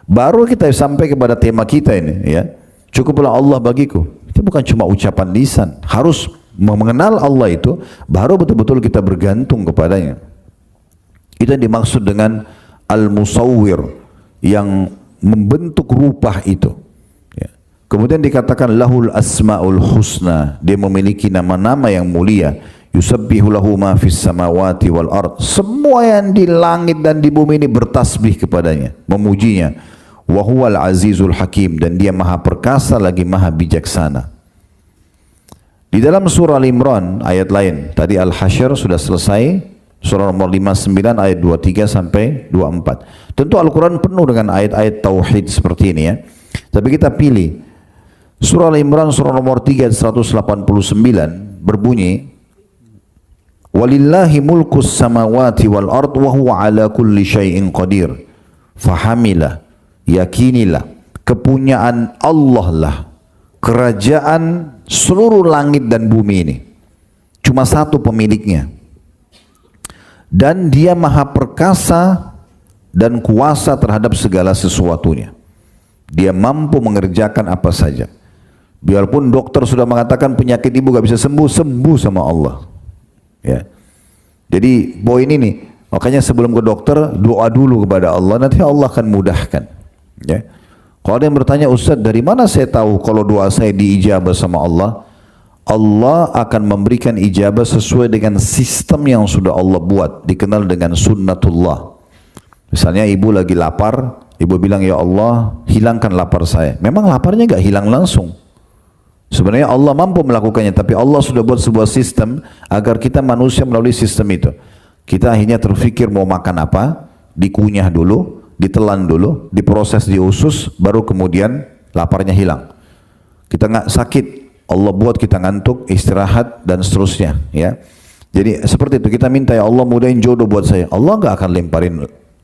Baru kita sampai kepada tema kita ini ya. Cukuplah Allah bagiku. Itu bukan cuma ucapan lisan, harus mengenal Allah itu baru betul-betul kita bergantung kepadanya. Itu yang dimaksud dengan al-musawwir, yang membentuk rupa itu. Kemudian dikatakan lahul asmaul husna, dia memiliki nama-nama yang mulia. Yusabbihu lahu ma fis samawati wal ard. Semua yang di langit dan di bumi ini bertasbih kepadanya, memujinya. Wa huwal azizul hakim, dan dia maha perkasa lagi maha bijaksana. Di dalam surah Al-Imran ayat lain, tadi Al-Hasyr sudah selesai, surah nomor 59 ayat 23 sampai 24. Tentu Al-Quran penuh dengan ayat-ayat tauhid seperti ini ya. Tapi kita pilih surah Al-Imran surah nomor 3 189 berbunyi, walillahi mulkus samawati wal ard wa huwa ala kulli syai'in qadir. Fahamilah, yakinilah, kepunyaan Allah lah kerajaan seluruh langit dan bumi ini. Cuma satu pemiliknya. Dan dia maha perkasa dan kuasa terhadap segala sesuatunya. Dia mampu mengerjakan apa saja. Biarpun dokter sudah mengatakan penyakit ibu gak bisa sembuh, sembuh sama Allah. Ya. Jadi poin ini, makanya sebelum ke dokter doa dulu kepada Allah, nanti Allah akan mudahkan. Ya. Kalau ada yang bertanya, Ustaz dari mana saya tahu kalau doa saya diijabah sama Allah? Allah akan memberikan ijabah sesuai dengan sistem yang sudah Allah buat, dikenal dengan sunnatullah. Misalnya ibu lagi lapar, ibu bilang ya Allah hilangkan lapar saya. Memang laparnya gak hilang langsung. Sebenarnya Allah mampu melakukannya, tapi Allah sudah buat sebuah sistem agar kita manusia melalui sistem itu. Kita akhirnya terfikir mau makan apa, dikunyah dulu, ditelan dulu, diproses di usus, baru kemudian laparnya hilang. Kita nggak sakit, Allah buat kita ngantuk, istirahat dan seterusnya. Ya, jadi seperti itu kita minta ya Allah mudahin jodoh buat saya. Allah nggak akan lemparin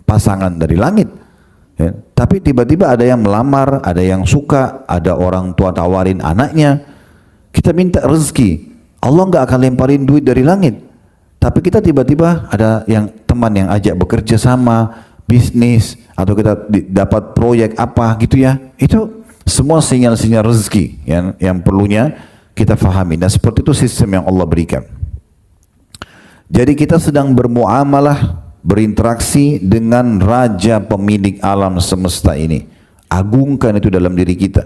pasangan dari langit. Ya, tapi tiba-tiba ada yang melamar, ada yang suka, ada orang tua tawarin anaknya. Kita minta rezeki, Allah nggak akan lemparin duit dari langit. Tapi kita tiba-tiba ada yang teman yang ajak bekerja sama, bisnis, atau kita dapat proyek apa gitu ya. Itu semua sinyal-sinyal rezeki yang perlunya kita fahami. Dan seperti itu sistem yang Allah berikan. Jadi kita sedang bermuamalah, berinteraksi dengan Raja pemilik alam semesta ini. Agungkan itu dalam diri kita.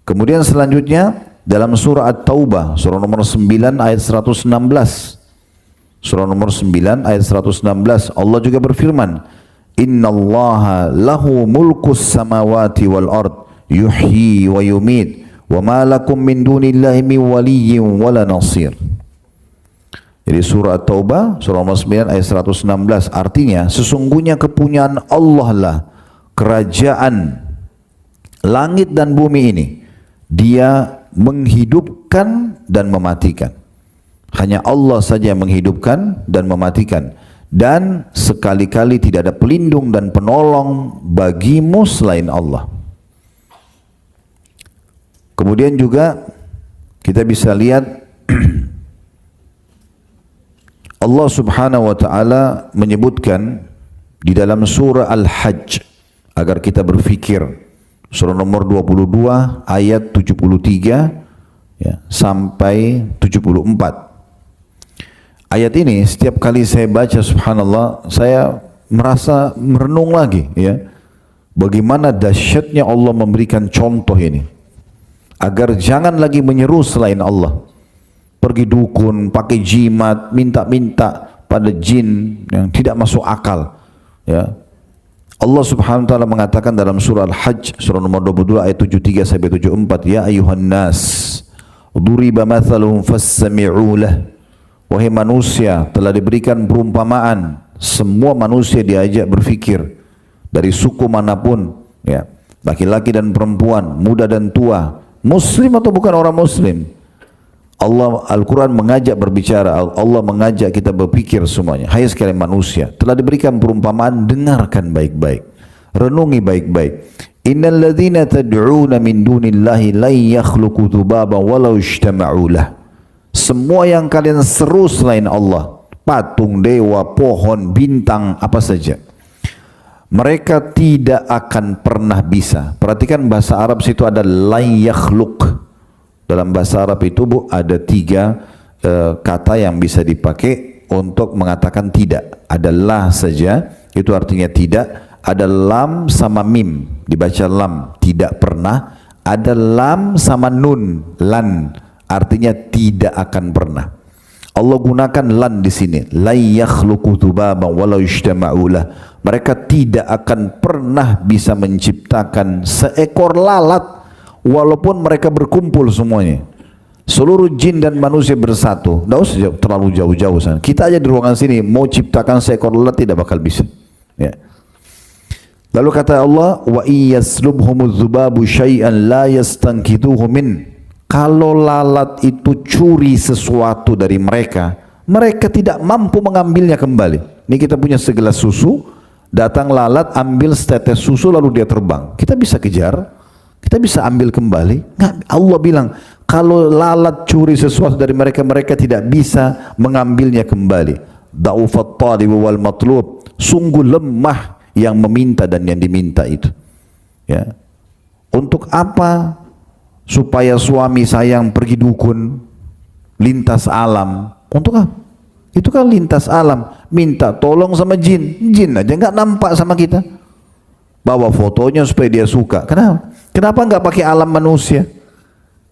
Kemudian selanjutnya dalam surah At-Taubah, surah nomor 9 ayat 116. Surah nomor 9 ayat 116, Allah juga berfirman, Innallaha lahu mulkus samawati wal ard, yuhyi wa yumit, wa ma lakum min dunillahi min waliyyin wala nasir. Jadi surah At-Taubah, surah nomor 9 ayat 116, artinya sesungguhnya kepunyaan Allah lah kerajaan langit dan bumi ini. Dia menghidupkan dan mematikan. Hanya Allah saja yang menghidupkan dan mematikan. Dan sekali-kali tidak ada pelindung dan penolong bagimu selain Allah. Kemudian juga kita bisa lihat Allah subhanahu wa ta'ala menyebutkan di dalam surah Al-Hajj agar kita berfikir. Surah nomor 22 ayat 73 ya, sampai 74. Ayat ini setiap kali saya baca subhanallah saya merasa merenung lagi ya. Bagaimana dahsyatnya Allah memberikan contoh ini. Agar jangan lagi menyeru selain Allah. Pergi dukun, pakai jimat, minta-minta pada jin yang tidak masuk akal ya. Allah subhanahu wa ta'ala mengatakan dalam surah Al-Hajj surah nomor 22 ayat 73 sampai 74, ya ayuhan nas duriba mathalun fassami'u lah. Wahai manusia, telah diberikan perumpamaan. Semua manusia diajak berfikir dari suku manapun ya, laki-laki dan perempuan, muda dan tua, muslim atau bukan orang muslim. Allah Al-Quran mengajak berbicara, Allah mengajak kita berpikir semuanya. Hai sekalian manusia, telah diberikan perumpamaan, dengarkan baik-baik, renungi baik-baik. Innal ladzina tad'una min dunillahi la yakhluqu dzubaban walau ijtama'u lah. Semua yang kalian seru selain Allah, patung, dewa, pohon, bintang, apa saja, mereka tidak akan pernah bisa. Perhatikan bahasa Arab situ ada la yakhluq. Dalam bahasa Arab itu ada tiga kata yang bisa dipakai untuk mengatakan tidak. Ada la saja, itu artinya tidak. Ada lam sama mim, dibaca lam, tidak pernah. Ada lam sama nun, lan, artinya tidak akan pernah. Allah gunakan lan di sini. La yakhluqu dzubaban walau ijtama'u lah. Mereka tidak akan pernah bisa menciptakan seekor lalat walaupun mereka berkumpul semuanya. Seluruh jin dan manusia bersatu. Tidak usah terlalu jauh-jauh sana. Kita aja di ruangan sini mau ciptakan seekor lalat tidak bakal bisa. Ya. Lalu kata Allah, wa iyaslubhumudz dzubabu syai'an la yastankituhu min. Kalau lalat itu curi sesuatu dari mereka, mereka tidak mampu mengambilnya kembali. Ini kita punya segelas susu, datang lalat ambil setetes susu lalu dia terbang. Kita bisa kejar, kita bisa ambil kembali. Nggak, Allah bilang, kalau lalat curi sesuatu dari mereka, mereka tidak bisa mengambilnya kembali. Da'ufat talibu wal matlub. Sungguh lemah yang meminta dan yang diminta itu. Ya. Untuk apa? Supaya suami saya yang pergi dukun lintas alam. Untuk apa? Itu kan lintas alam, minta tolong sama jin. Jin aja nggak nampak sama kita. Bawa fotonya supaya dia suka. Kenapa? Kenapa nggak pakai alam manusia?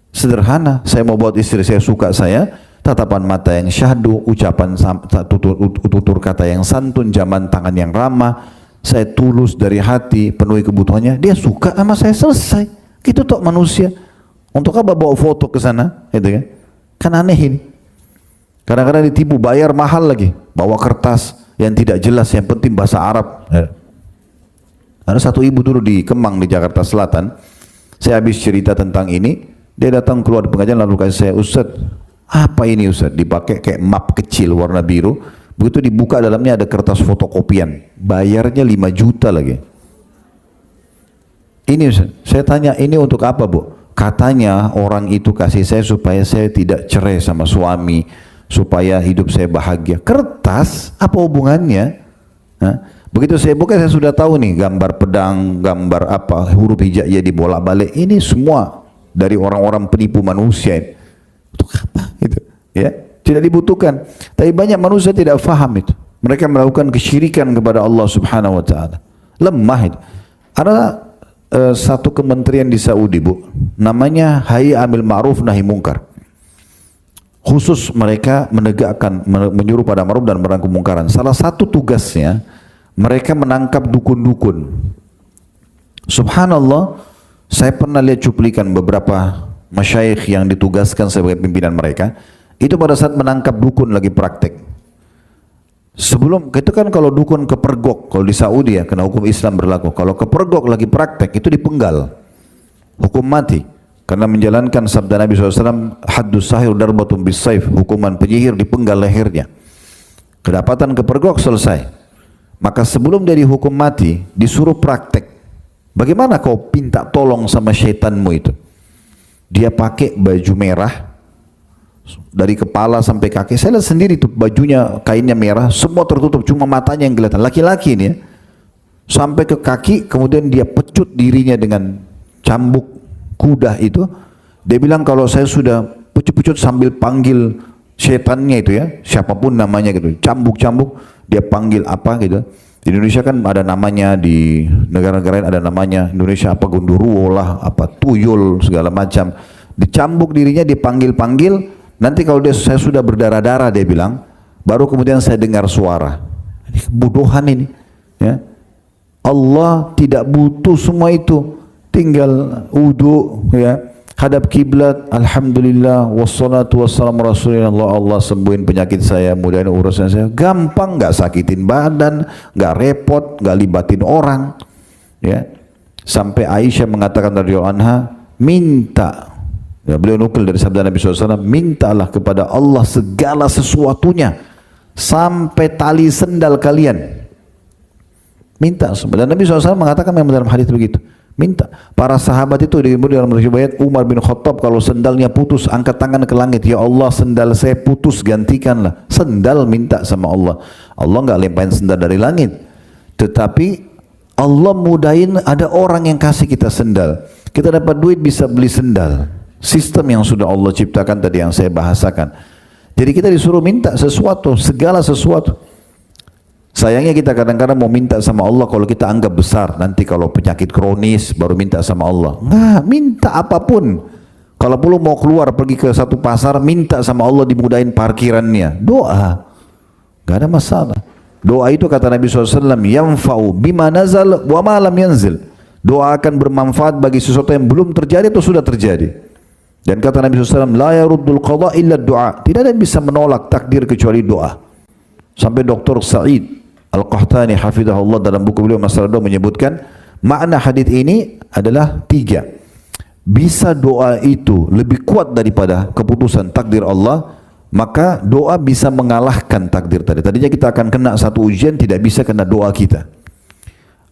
Sederhana. Saya mau buat istri saya suka saya, tatapan mata yang syahdu, ucapan tutur kata yang santun, jaman tangan yang ramah. Saya tulus dari hati, penuhi kebutuhannya. Dia suka sama saya, selesai. Gitu toh manusia. Untuk apa bawa foto ke sana? Gitu kan? Kan aneh ini. Kadang-kadang ditipu, bayar mahal lagi. Bawa kertas yang tidak jelas, yang penting bahasa Arab. Ada satu ibu dulu di Kemang di Jakarta Selatan. Saya habis cerita tentang ini, dia datang keluar di pengajian lalu kasih saya, Ustaz, apa ini Ustaz? Dipakai kayak map kecil warna biru. Begitu dibuka dalamnya ada kertas fotokopian. Bayarnya 5 juta lagi. Ini Ustaz, saya tanya ini untuk apa Bu? Katanya orang itu kasih saya supaya saya tidak cerai sama suami, supaya hidup saya bahagia. Kertas, apa hubungannya? Hah? Begitu saya buka, saya sudah tahu nih gambar pedang, gambar apa, huruf hijaiyah dibolak-balik. Ini semua dari orang-orang penipu manusia. Untuk apa? Gitu. Ya, tidak dibutuhkan. Tapi banyak manusia tidak faham itu. Mereka melakukan kesyirikan kepada Allah Subhanahu Wa Taala. Lemah itu. Ada satu kementerian di Saudi, Bu, namanya Hayy Amil Ma'ruf Nahi Mungkar. Khusus mereka menegakkan, menyuruh pada ma'ruf dan melarang kemungkaran. Salah satu tugasnya, mereka menangkap dukun-dukun. Subhanallah, saya pernah lihat cuplikan beberapa masyayikh yang ditugaskan sebagai pimpinan mereka. Itu pada saat menangkap dukun lagi praktek. Sebelum, itu kan kalau dukun kepergok, kalau di Saudi ya, kena hukum Islam berlaku. Kalau kepergok lagi praktek, itu dipenggal. Hukum mati. Karena menjalankan sabda Nabi SAW, haddus sahir darbatun bis saif, hukuman penyihir dipenggal lehernya. Kedapatan kepergok selesai. Maka sebelum dia dihukum mati, disuruh praktek. Bagaimana kau minta tolong sama syaitanmu itu? Dia pakai baju merah, dari kepala sampai kaki. Saya lihat sendiri tuh bajunya, kainnya merah, semua tertutup, cuma matanya yang kelihatan. Laki-laki ini ya. Sampai ke kaki, kemudian dia pecut dirinya dengan cambuk kuda itu. Dia bilang kalau saya sudah pecut-pecut sambil panggil setannya itu ya, siapapun namanya gitu, cambuk-cambuk, dia panggil apa gitu. Di Indonesia kan ada namanya, di negara-negara lain ada namanya. Indonesia apa, gondoruo lah, apa tuyul, segala macam. Dicambuk dirinya, dipanggil-panggil. Nanti kalau saya sudah berdarah-darah, dia bilang, baru kemudian saya dengar suara. Ini kebodohan ini. Ya. Allah tidak butuh semua itu. Tinggal wudu, ya, hadap kiblat, alhamdulillah, wassalatu wassalamu rasulillah, Allah sembuhin penyakit saya, mudahin urusan saya. Gampang, nggak sakitin badan, nggak repot, nggak libatin orang. Ya. Sampai Aisyah mengatakan radhiyallahu anha, minta. Ya, beliau nukil dari sabda Nabi SAW, mintalah kepada Allah segala sesuatunya, sampai tali sendal kalian. Minta. Dan Nabi SAW mengatakan memang dalam hadis begitu. Minta. Para sahabat itu dalam riwayat Umar bin Khattab, kalau sendalnya putus, angkat tangan ke langit, ya Allah sendal saya putus, gantikanlah. Sendal minta sama Allah. Allah nggak lemparin sendal dari langit. Tetapi Allah mudahin, ada orang yang kasih kita sendal. Kita dapat duit bisa beli sendal. Sistem yang sudah Allah ciptakan tadi yang saya bahasakan. Jadi kita disuruh minta sesuatu, segala sesuatu. Sayangnya kita kadang-kadang mau minta sama Allah kalau kita anggap besar. Nanti kalau penyakit kronis baru minta sama Allah. Nggak, minta apapun. Kalau perlu mau keluar pergi ke satu pasar, minta sama Allah dimudahin parkirannya. Doa. Nggak ada masalah. Doa itu kata Nabi SAW, yanfa'u bima nazal wa ma lam yanzil. Doa akan bermanfaat bagi sesuatu yang belum terjadi atau sudah terjadi. Dan kata Nabi SAW, la yaruddul qadha illa doa. Tidak ada yang bisa menolak takdir kecuali doa. Sampai Dr. Sa'id Al-Qahtani hafidhahullah dalam buku beliau Masalah Doa menyebutkan makna hadis ini adalah 3. Bisa doa itu lebih kuat daripada keputusan takdir Allah, maka doa bisa mengalahkan takdir tadi. Tadinya kita akan kena satu ujian, tidak bisa kena doa kita.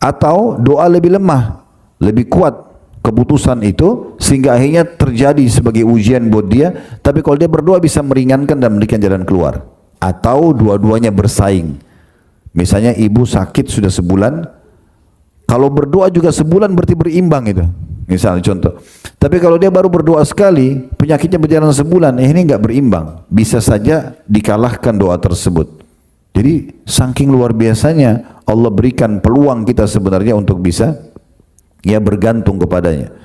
Atau doa lebih lemah, lebih kuat keputusan itu sehingga akhirnya terjadi sebagai ujian buat dia, tapi kalau dia berdoa bisa meringankan dan memberikan jalan keluar. Atau dua-duanya bersaing. Misalnya ibu sakit sudah sebulan, kalau berdoa juga sebulan berarti berimbang itu. Misalnya contoh. Tapi kalau dia baru berdoa sekali, penyakitnya berjalan sebulan, ini enggak berimbang. Bisa saja dikalahkan doa tersebut. Jadi saking luar biasanya Allah berikan peluang kita sebenarnya untuk bisa ya bergantung kepadanya.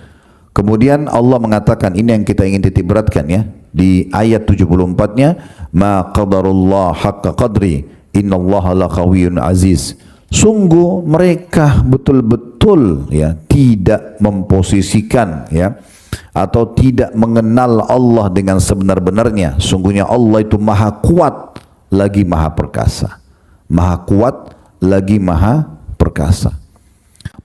Kemudian Allah mengatakan, ini yang kita ingin titik beratkan ya, di ayat 74-nya, ma qadarullah haqqa qadri innallaha laqawiyyun aziz. Sungguh mereka betul-betul ya tidak memposisikan ya atau tidak mengenal Allah dengan sebenar-benarnya. Sungguhnya Allah itu maha kuat lagi maha perkasa. Maha kuat lagi maha perkasa.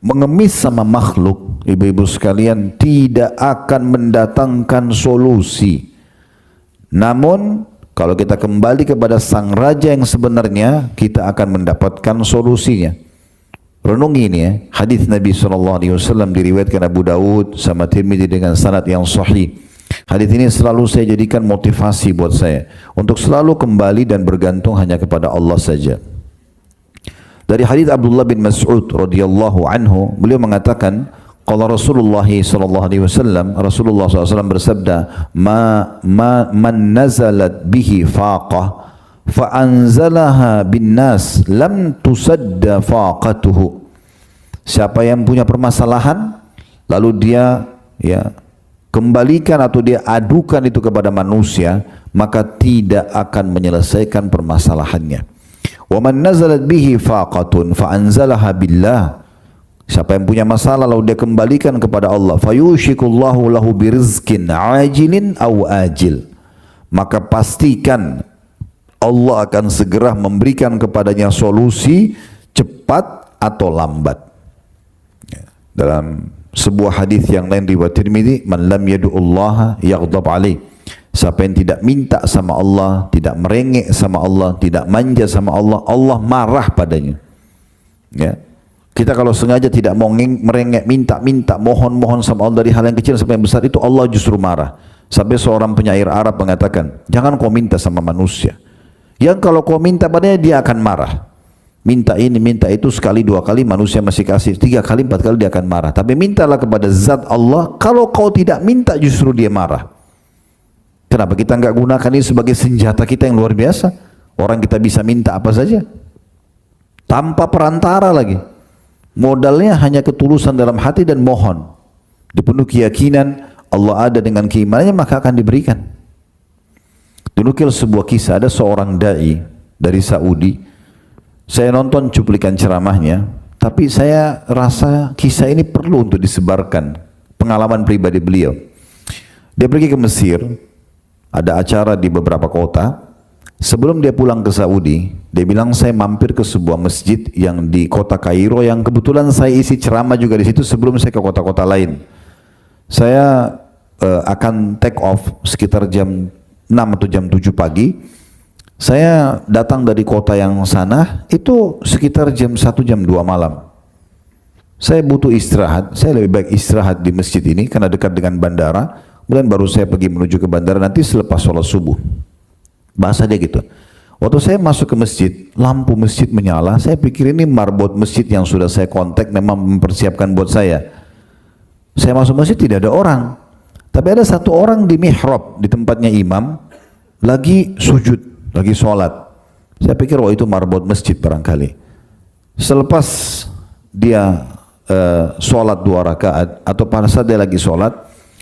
Mengemis sama makhluk, ibu-ibu sekalian, tidak akan mendatangkan solusi. Namun kalau kita kembali kepada sang raja yang sebenarnya, kita akan mendapatkan solusinya. Renungi ini ya, hadis Nabi SAW diriwayatkan Abu Dawud sama Tirmidzi dengan sanad yang sahih. Hadis ini selalu saya jadikan motivasi buat saya untuk selalu kembali dan bergantung hanya kepada Allah saja. Dari hadis Abdullah bin Mas'ud radhiyallahu anhu, beliau mengatakan, qala Rasulullah sallallahu alaihi wasallam, Rasulullah SAW bersabda, man nazalat bihi faqah fa anzalaha bin nas lam tusadda faqatuhu. Siapa yang punya permasalahan lalu dia kembalikan atau dia adukan itu kepada manusia, maka tidak akan menyelesaikan permasalahannya. Wa man nazalat bihi faqatun fa anzalaha billah. Siapa yang punya masalah lalu dia kembalikan kepada Allah, fayushikullahu lahu birizqin ajilin aw ajil. Maka pastikan Allah akan segera memberikan kepadanya solusi cepat atau lambat. Dalam sebuah hadis yang lain riwayat Tirmidzi, man lam yad'ullaha yaghdab alaih. Siapa yang tidak minta sama Allah, tidak merengek sama Allah, tidak manja sama Allah, Allah marah padanya. Ya. Kita kalau sengaja tidak mau merengek, minta, mohon sama Allah dari hal yang kecil sampai yang besar, itu Allah justru marah. Sampai seorang penyair Arab mengatakan, jangan kau minta sama manusia, yang kalau kau minta padanya dia akan marah. Minta ini, minta itu, sekali, dua kali manusia masih kasih, 3 kali, 4 kali dia akan marah. Tapi mintalah kepada zat Allah, kalau kau tidak minta justru dia marah. Kenapa kita enggak gunakan ini sebagai senjata kita yang luar biasa? Orang kita bisa minta apa saja, tanpa perantara lagi. Modalnya hanya ketulusan dalam hati dan mohon. Dipenuhi keyakinan Allah ada dengan keimanannya, maka akan diberikan. Dinukil sebuah kisah, ada seorang dai dari Saudi. Saya nonton cuplikan ceramahnya, tapi saya rasa kisah ini perlu untuk disebarkan. Pengalaman pribadi beliau. Dia pergi ke Mesir, ada acara di beberapa kota. Sebelum dia pulang ke Saudi, dia bilang, saya mampir ke sebuah masjid yang di kota Kairo, yang kebetulan saya isi ceramah juga di situ sebelum saya ke kota-kota lain. Saya akan take off sekitar jam 6 atau jam 7 pagi. Saya datang dari kota yang sana itu sekitar jam 1 jam 2 malam. Saya butuh istirahat, saya lebih baik istirahat di masjid ini karena dekat dengan bandara. Kemudian baru saya pergi menuju ke bandara nanti selepas sholat subuh. Bahasa dia gitu. Waktu saya masuk ke masjid, lampu masjid menyala. Saya pikir ini marbot masjid yang sudah saya kontak memang mempersiapkan buat saya. Saya masuk masjid tidak ada orang. Tapi ada satu orang di mihrab, di tempatnya imam, lagi sujud, lagi sholat. Saya pikir, oh itu marbot masjid barangkali. Selepas dia sholat 2 rakaat, atau pada saat dia lagi sholat,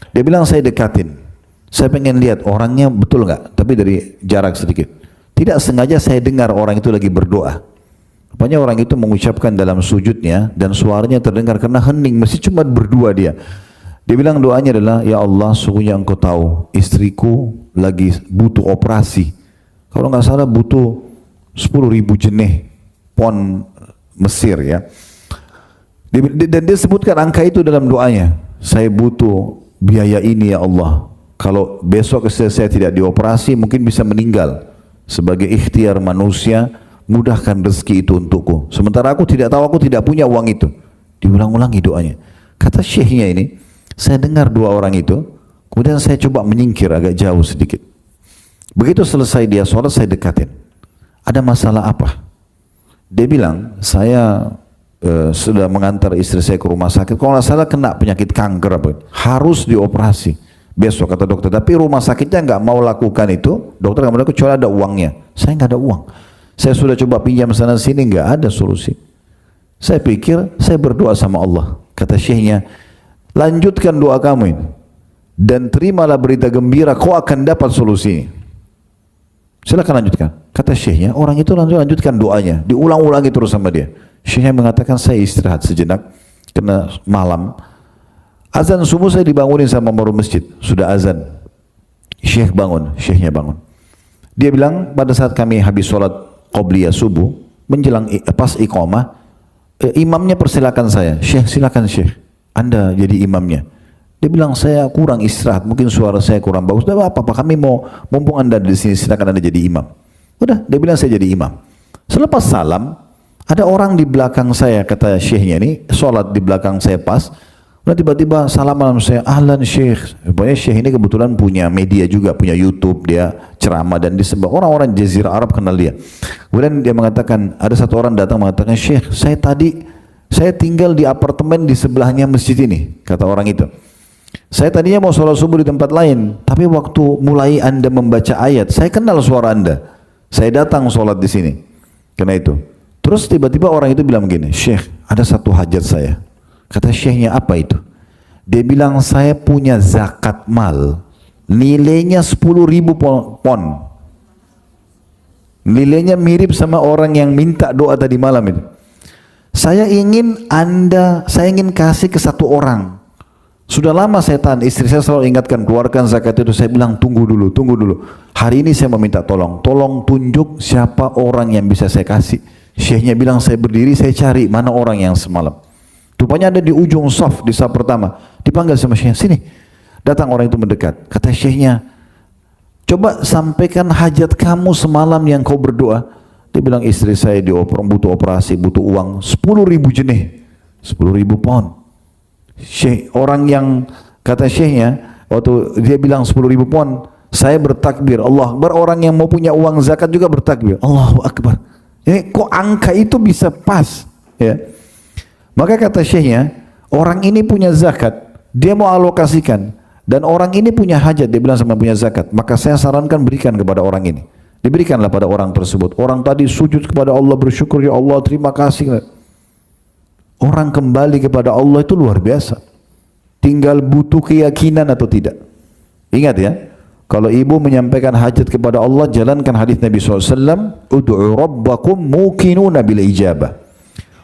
dia bilang, saya dekatin. Saya pengen lihat orangnya betul nggak, tapi dari jarak sedikit. Tidak sengaja saya dengar orang itu lagi berdoa. Rupanya orang itu mengucapkan dalam sujudnya dan suaranya terdengar karena hening, masih cuma berdua dia. Dia bilang doanya adalah, ya Allah, sungguhnya Engkau tahu istriku lagi butuh operasi. Kalau nggak salah butuh 10.000 jenih pon Mesir ya. Dan dia sebutkan angka itu dalam doanya. Saya butuh biaya ini ya Allah. Kalau besok saya tidak dioperasi mungkin bisa meninggal. Sebagai ikhtiar manusia, mudahkan rezeki itu untukku. Sementara aku tidak tahu, aku tidak punya uang itu. Diulang-ulangi doanya. Kata syekhnya ini, saya dengar 2 orang itu, kemudian saya coba menyingkir agak jauh sedikit. Begitu selesai dia sholat, saya dekatin. Ada masalah apa? Dia bilang, saya sudah mengantar istri saya ke rumah sakit. Kalau nggak salah kena penyakit kanker apa, harus dioperasi besok kata dokter, tapi rumah sakitnya nggak mau lakukan itu. Dokter nggak mau lakukan kecuali ada uangnya. Saya nggak ada uang. Saya sudah coba pinjam sana sini, nggak ada solusi. Saya pikir saya berdoa sama Allah. Kata syekhnya, lanjutkan doa kamu ini dan terimalah berita gembira, kau akan dapat solusi. Silakan lanjutkan. Kata syekhnya, orang itu lanjutkan doanya, diulang-ulangi terus sama dia. Syekhnya mengatakan, saya istirahat sejenak karena malam. Azan subuh saya dibangunin sama baru masjid, sudah azan. Syekh bangun, syekhnya bangun. Dia bilang pada saat kami habis sholat qobliyah subuh, menjelang pas iqamah, imamnya persilakan saya, Syekh silakan Syekh, Anda jadi imamnya. Dia bilang saya kurang istirahat, mungkin suara saya kurang bagus. Tidak apa-apa, kami mau mumpung Anda di sini, silakan Anda jadi imam. Udah, dia bilang saya jadi imam. Selepas salam, ada orang di belakang saya, kata syekhnya ini, sholat di belakang saya pas. Nah tiba-tiba salaman saya, ahlan Syekh. Pokoknya Syekh ini kebetulan punya media juga, punya YouTube, dia ceramah dan disebut orang-orang Jazirah Arab kenal dia. Kemudian dia mengatakan, ada satu orang datang mengatakan, Syekh, saya tinggal di apartemen di sebelahnya masjid ini, kata orang itu. Saya tadinya mau sholat subuh di tempat lain, tapi waktu mulai Anda membaca ayat, saya kenal suara Anda. Saya datang sholat di sini. Karena itu. Terus tiba-tiba orang itu bilang begini, Syekh, ada satu hajat saya. Kata Syekhnya, apa itu? Dia bilang, saya punya zakat mal, nilainya 10.000 pon. Nilainya mirip sama orang yang minta doa tadi malam itu. Saya ingin kasih ke satu orang. Sudah lama saya tahan, istri saya selalu ingatkan, keluarkan zakat itu. Saya bilang, tunggu dulu. Hari ini saya meminta tolong tunjuk siapa orang yang bisa saya kasih. Syekhnya bilang, saya berdiri, saya cari mana orang yang semalam. Rupanya ada di ujung saf, di saf pertama. Dipanggil sama Syekhnya, sini. Datang orang itu mendekat. Kata Syekhnya, coba sampaikan hajat kamu semalam yang kau berdoa. Dia bilang, istri saya butuh operasi, butuh uang 10.000 jenih, 10.000 pound. Syekh, orang yang kata Syekhnya, waktu dia bilang 10.000 pound, saya bertakbir, Allah Akbar. Orang yang mau punya uang zakat juga bertakbir, Allahu Akbar. Ini kok angka itu bisa pas? Ya. Maka kata Syekhnya, orang ini punya zakat, dia mau alokasikan, dan orang ini punya hajat, dia bilang sama punya zakat, maka saya sarankan berikan kepada orang ini. Diberikanlah pada orang tersebut. Orang tadi sujud kepada Allah, bersyukur, ya Allah, terima kasih. Orang kembali kepada Allah itu luar biasa. Tinggal butuh keyakinan atau tidak. Ingat ya, kalau ibu menyampaikan hajat kepada Allah, jalankan hadis Nabi SAW, Udu'u rabbakum muqinuna bil ijabah.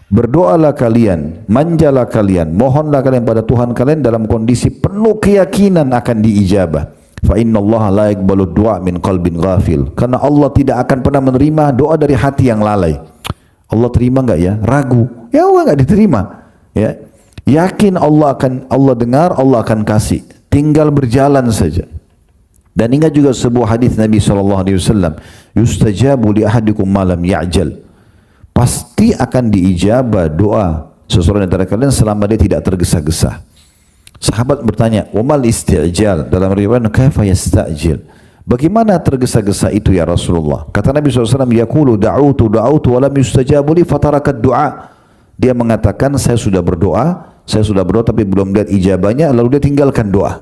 Berdoalah kalian, manjalah kalian, mohonlah kalian pada Tuhan kalian dalam kondisi penuh keyakinan akan diijabah. Fa inna Allah la yaqbalu du'a min qalbin ghafil. Karena Allah tidak akan pernah menerima doa dari hati yang lalai. Allah terima enggak ya? Ragu. Ya Allah enggak diterima. Ya. Yakin Allah dengar, Allah akan kasih. Tinggal berjalan saja. Dan ingat juga sebuah hadis Nabi SAW, yustajabu li ahadikum malam ya'jal. Pasti akan diijabah doa seseorang antara kalian selama dia tidak tergesa-gesa. Sahabat bertanya, "Wamal isti'jal?" Dalam riwayat, "Kaifa yasta'jil?" Bagaimana tergesa-gesa itu ya Rasulullah? Kata Nabi SAW, "Yaqulu da'utu wa lam yustajabu li fatarakat du'a." Dia mengatakan, saya sudah berdoa tapi belum lihat ijabahnya, lalu dia tinggalkan doa.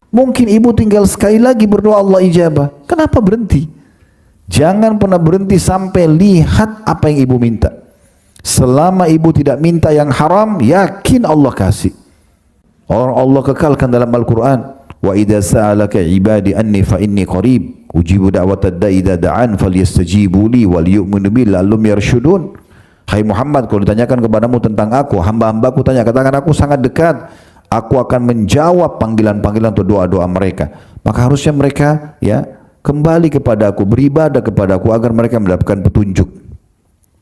Mungkin ibu tinggal sekali lagi berdoa Allah ijabah. Kenapa berhenti? Jangan pernah berhenti sampai lihat apa yang ibu minta. Selama ibu tidak minta yang haram, yakin Allah kasih. Orang Allah kekalkan dalam Al-Quran, wa idza sa'alaka ibadi anni fa inni qarib ujibu da'watad da'i idza da'an falyastajibu li wal yu'minu bi la'allahum yarshudun. Hai Muhammad, kalau ditanyakan kepadamu tentang aku, hamba-hambaku tanya, katakan aku sangat dekat. Aku akan menjawab panggilan-panggilan atau doa-doa mereka. Maka harusnya mereka ya kembali kepada aku, beribadah kepada aku agar mereka mendapatkan petunjuk.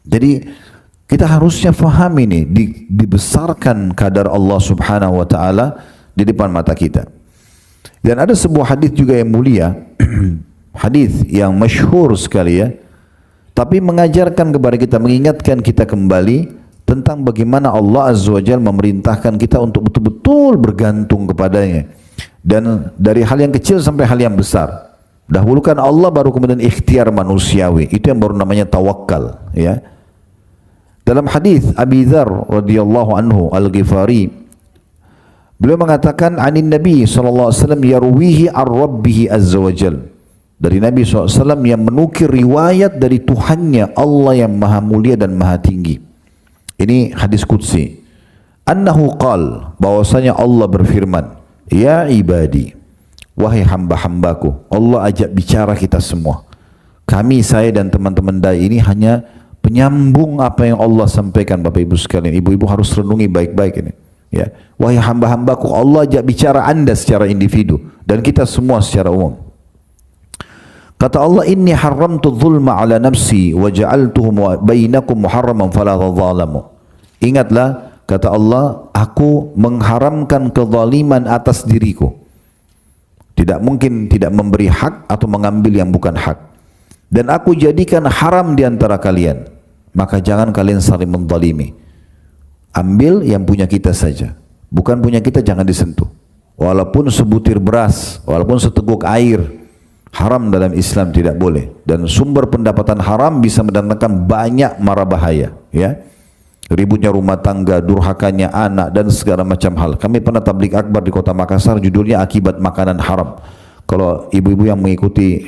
Jadi kita harusnya faham ini, dibesarkan kadar Allah Subhanahu wa taala di depan mata kita. Dan ada sebuah hadis juga yang mulia, hadis yang masyhur sekali ya, tapi mengajarkan kepada kita, mengingatkan kita kembali tentang bagaimana Allah Azza wa Jalla memerintahkan kita untuk betul-betul bergantung kepadanya. Dan dari hal yang kecil sampai hal yang besar. Dahulukan Allah, baru kemudian ikhtiar manusiawi. Itu yang baru namanya tawakal. Ya. Dalam hadis Abi Dzar radhiyallahu anhu Al-Ghifari, beliau mengatakan, anin Nabi sallallahu alaihi wasallam yarwihi ar-Rabbih azza wa Jalla. Dari Nabi SAW yang menukir riwayat dari Tuhannya, Allah yang maha mulia dan maha tinggi. Ini hadis qudsi. Annahu qal, bahwasanya Allah berfirman, ya ibadi, wahai hamba-hambaku. Allah ajak bicara kita semua. Kami, saya dan teman-teman dai ini hanya penyambung apa yang Allah sampaikan. Bapak ibu sekalian, ibu-ibu harus renungi baik-baik ini. Ya, wahai hamba-hambaku, Allah ajak bicara anda secara individu dan kita semua secara umum. Kata Allah, inni haramtu dzulma ala nafsi wa ja'altuhu bainakum muharraman fala tadzalamu. Ingatlah, kata Allah, aku mengharamkan kezaliman atas diriku. Tidak mungkin tidak memberi hak atau mengambil yang bukan hak. Dan aku jadikan haram di antara kalian. Maka jangan kalian saling menzalimi. Ambil yang punya kita saja. bukan punya kita, jangan disentuh. Walaupun sebutir beras, walaupun seteguk air, haram dalam Islam, tidak boleh. Dan sumber pendapatan haram bisa mendatangkan banyak mara bahaya, ya. Ributnya rumah tangga, durhakanya anak, dan segala macam hal. Kami pernah tabligh akbar di kota Makassar, judulnya akibat makanan haram. Kalau ibu-ibu yang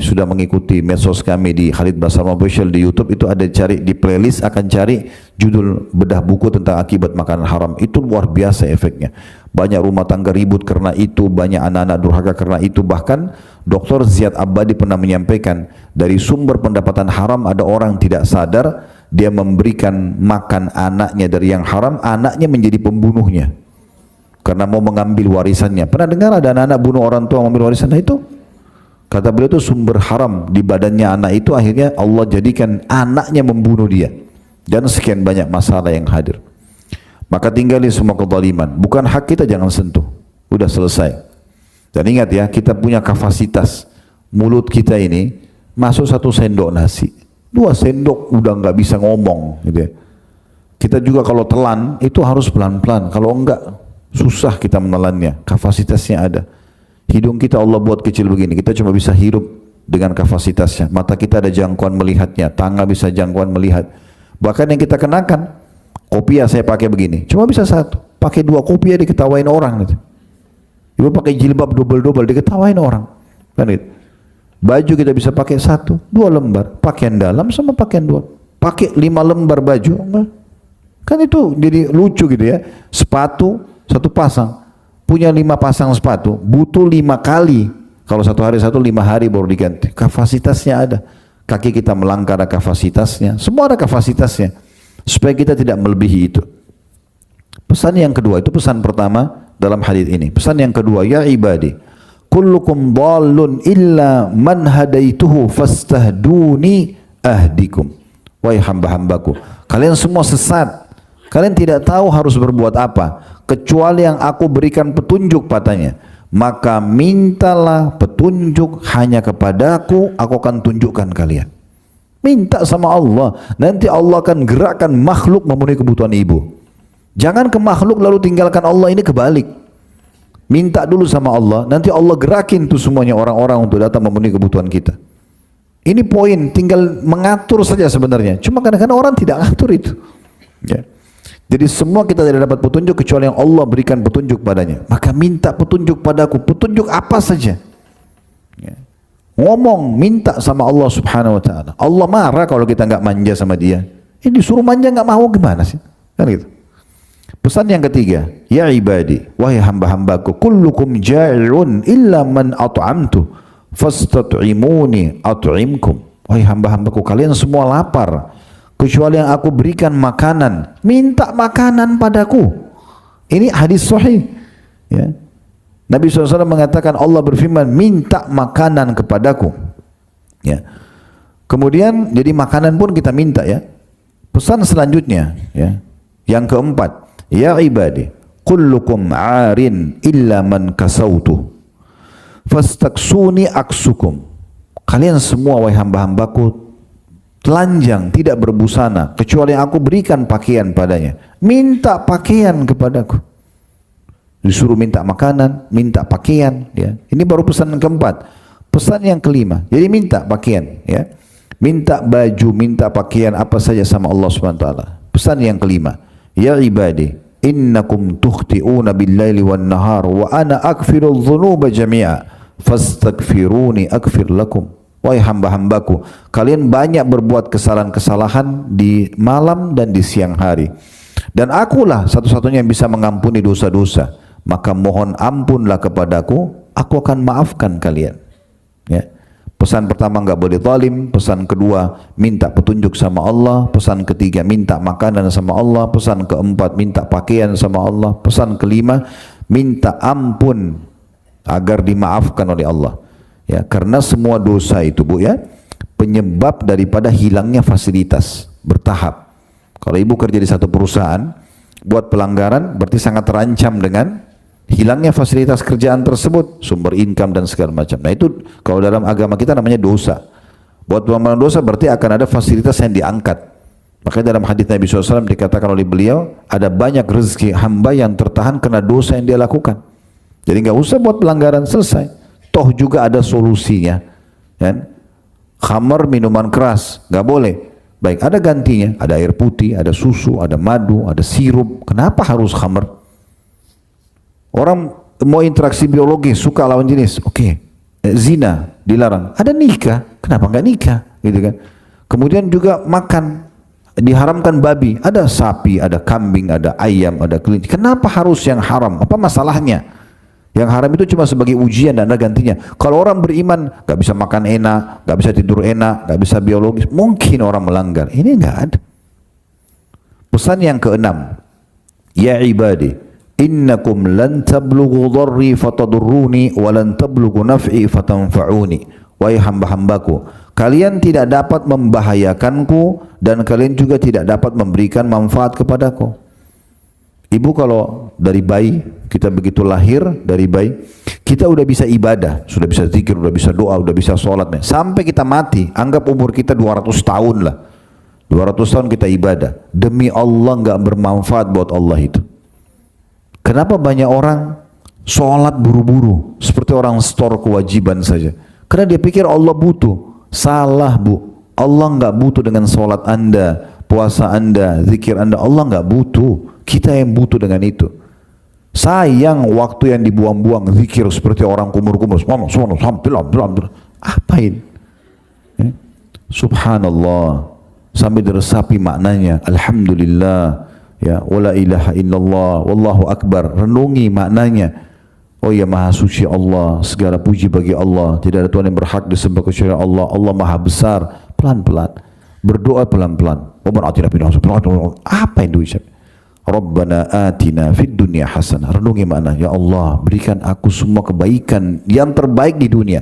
sudah mengikuti medsos kami di Khalid Basarma Official di YouTube, itu ada cari di playlist, akan cari judul bedah buku tentang akibat makanan haram. Itu luar biasa efeknya. Banyak rumah tangga ribut karena itu, banyak anak-anak durhaka karena itu. Bahkan Dr. Ziyad Abadi pernah menyampaikan, dari sumber pendapatan haram ada orang tidak sadar, dia memberikan makan anaknya dari yang haram, anaknya menjadi pembunuhnya karena mau mengambil warisannya. Pernah dengar ada anak-anak bunuh orang tua mengambil warisan? Nah, itu kata beliau itu sumber haram di badannya anak itu, akhirnya Allah jadikan anaknya membunuh dia, dan sekian banyak masalah yang hadir. Maka tinggali semua kezaliman, bukan hak kita, jangan sentuh, udah selesai. Dan ingat ya, kita punya kapasitas, mulut kita ini masuk 1 sendok nasi, 2 sendok udah nggak bisa ngomong gitu ya. Kita juga kalau telan itu harus pelan-pelan, kalau enggak susah kita menelannya, kapasitasnya ada. Hidung kita Allah buat kecil begini, kita cuma bisa hirup dengan kapasitasnya. Mata kita ada jangkauan melihatnya, tangan bisa jangkauan melihat. Bahkan yang kita kenakan, kopiah saya pakai begini, cuma bisa 1. Pakai 2 kopiah diketawain orang gitu. Ibu pakai jilbab double-double diketawain orang, kan gitu. Baju kita bisa pakai 1, 2 lembar, pakaian dalam sama pakaian 2. Pakai 5 lembar baju, kan itu jadi lucu gitu ya. Sepatu 1 pasang, punya 5 pasang sepatu, butuh 5 kali. Kalau 1 hari 1, 5 hari baru diganti. Kapasitasnya ada. Kaki kita melangkah ada kapasitasnya, semua ada kapasitasnya, supaya kita tidak melebihi itu. Pesan yang kedua, itu pesan pertama dalam hadis ini. Pesan yang kedua, ya ibadi, kullukum dhalun illa man hadaituhu fastahduni ahdikum. Wahai hamba-hambaku, kalian semua sesat. Kalian tidak tahu harus berbuat apa kecuali yang aku berikan petunjuk padanya. Maka mintalah petunjuk hanya kepadaku, aku akan tunjukkan kalian. Minta sama Allah, nanti Allah akan gerakkan makhluk memenuhi kebutuhan ibu. Jangan ke makhluk lalu tinggalkan Allah, ini kebalik. Minta dulu sama Allah, nanti Allah gerakin tuh semuanya orang-orang untuk datang memenuhi kebutuhan kita. Ini poin, tinggal mengatur saja sebenarnya. Cuma kadang-kadang orang tidak ngatur itu. Ya. Jadi semua kita tidak dapat petunjuk kecuali yang Allah berikan petunjuk padanya. Maka minta petunjuk padaku, petunjuk apa saja. Ya. Ngomong, minta sama Allah subhanahu wa ta'ala. Allah marah kalau kita nggak manja sama dia. Ini disuruh manja nggak mau, gimana sih? Kan gitu. Pesan yang ketiga, ya ibadi, wahai hamba-hambaku, kullukum ja'irun illa man at'amtu fastat'imuni at'imkum. Wahai hamba-hambaku, kalian semua lapar kecuali yang aku berikan makanan, minta makanan padaku. Ini hadis sahih ya. Nabi SAW mengatakan, Allah berfirman, minta makanan kepadaku ya. Kemudian jadi makanan pun kita minta ya. Pesan selanjutnya ya, yang keempat, ya ibadi, kullukum arin illa man kasautu fastaksuni aksukum. Kalian semua wahai hamba-hambaku telanjang, tidak berbusana kecuali yang aku berikan pakaian padanya. Minta pakaian kepadaku. Disuruh minta makanan, minta pakaian ya. Ini baru pesan yang keempat. Pesan yang kelima, jadi minta pakaian ya. Minta baju, minta pakaian apa saja sama Allah Subhanahu wa taala. Pesan yang kelima, ya ibadi, innakum tukhti'una bil-laili wan-nahar wa ana aghfirudz dzunuba jami'a fastaghfiruni aghfir lakum. Wahai hamba-hambaku, kalian banyak berbuat kesalahan-kesalahan di malam dan di siang hari, dan akulah satu-satunya yang bisa mengampuni dosa-dosa. Maka mohon ampunlah kepadaku, aku akan maafkan kalian ya. Pesan pertama, nggak boleh zalim. Pesan kedua, minta petunjuk sama Allah. Pesan ketiga, minta makanan sama Allah. Pesan keempat, minta pakaian sama Allah. Pesan kelima, minta ampun agar dimaafkan oleh Allah ya. Karena semua dosa itu Bu ya, penyebab daripada hilangnya fasilitas bertahap. Kalau ibu kerja di satu perusahaan buat pelanggaran, berarti sangat terancam dengan hilangnya fasilitas kerjaan tersebut, sumber income dan segala macam. Nah itu kalau dalam agama kita namanya dosa. Buat pelanggaran dosa berarti akan ada fasilitas yang diangkat Makanya dalam hadis Nabi SAW dikatakan oleh beliau, ada banyak rezeki hamba yang tertahan karena dosa yang dia lakukan. Jadi nggak usah buat pelanggaran, selesai. Toh juga ada solusinya. Kan? Khamar, minuman keras, nggak boleh. Baik, ada gantinya, ada air putih, ada susu, ada madu, ada sirup. Kenapa harus khamar? Orang mau interaksi biologi, suka lawan jenis, oke. Zina dilarang, ada nikah, kenapa nggak nikah? Gitu kan? Kemudian juga makan, diharamkan babi, ada sapi, ada kambing, ada ayam, ada kelinci. Kenapa harus yang haram? Apa masalahnya? Yang haram itu cuma sebagai ujian dan ada gantinya. Kalau orang beriman, gak bisa makan enak, gak bisa tidur enak, gak bisa biologis, mungkin orang melanggar. Ini gak ada. Pesan yang keenam, ya ibadi, innakum lan tablughu dharri fatadurruni wa lan tablughu naf'i fatanfa'uni. Wahai hamba-hambaku, kalian tidak dapat membahayakanku dan kalian juga tidak dapat memberikan manfaat kepadaku. Ibu kalau dari bayi, kita begitu lahir dari bayi, kita udah bisa ibadah, sudah bisa zikir, udah bisa doa, udah bisa sholat. Sampai kita mati, anggap umur kita 200 tahun lah. 200 tahun kita ibadah. Demi Allah nggak bermanfaat buat Allah itu. Kenapa banyak orang sholat buru-buru, seperti orang store kewajiban saja? Karena dia pikir Allah butuh. Salah bu, Allah nggak butuh dengan sholat anda, puasa anda, zikir anda. Allah nggak butuh, kita yang butuh dengan itu. Sayang waktu yang dibuang-buang zikir seperti orang kumur-kumur. Apain? Subhanallah, sampai diresapi maknanya. Alhamdulillah, ya, wala ilaha illallah, wallahu akbar. Renungi maknanya. Oh ya, maha suci Allah, segala puji bagi Allah, tidak ada Tuhan yang berhak disembah kecuali Allah. Allah maha besar. Pelan-pelan berdoa, pelan-pelan. Apa yang diucap? Rabbana atina fid dunya hasanah. Renungi makna, ya Allah berikan aku semua kebaikan yang terbaik di dunia.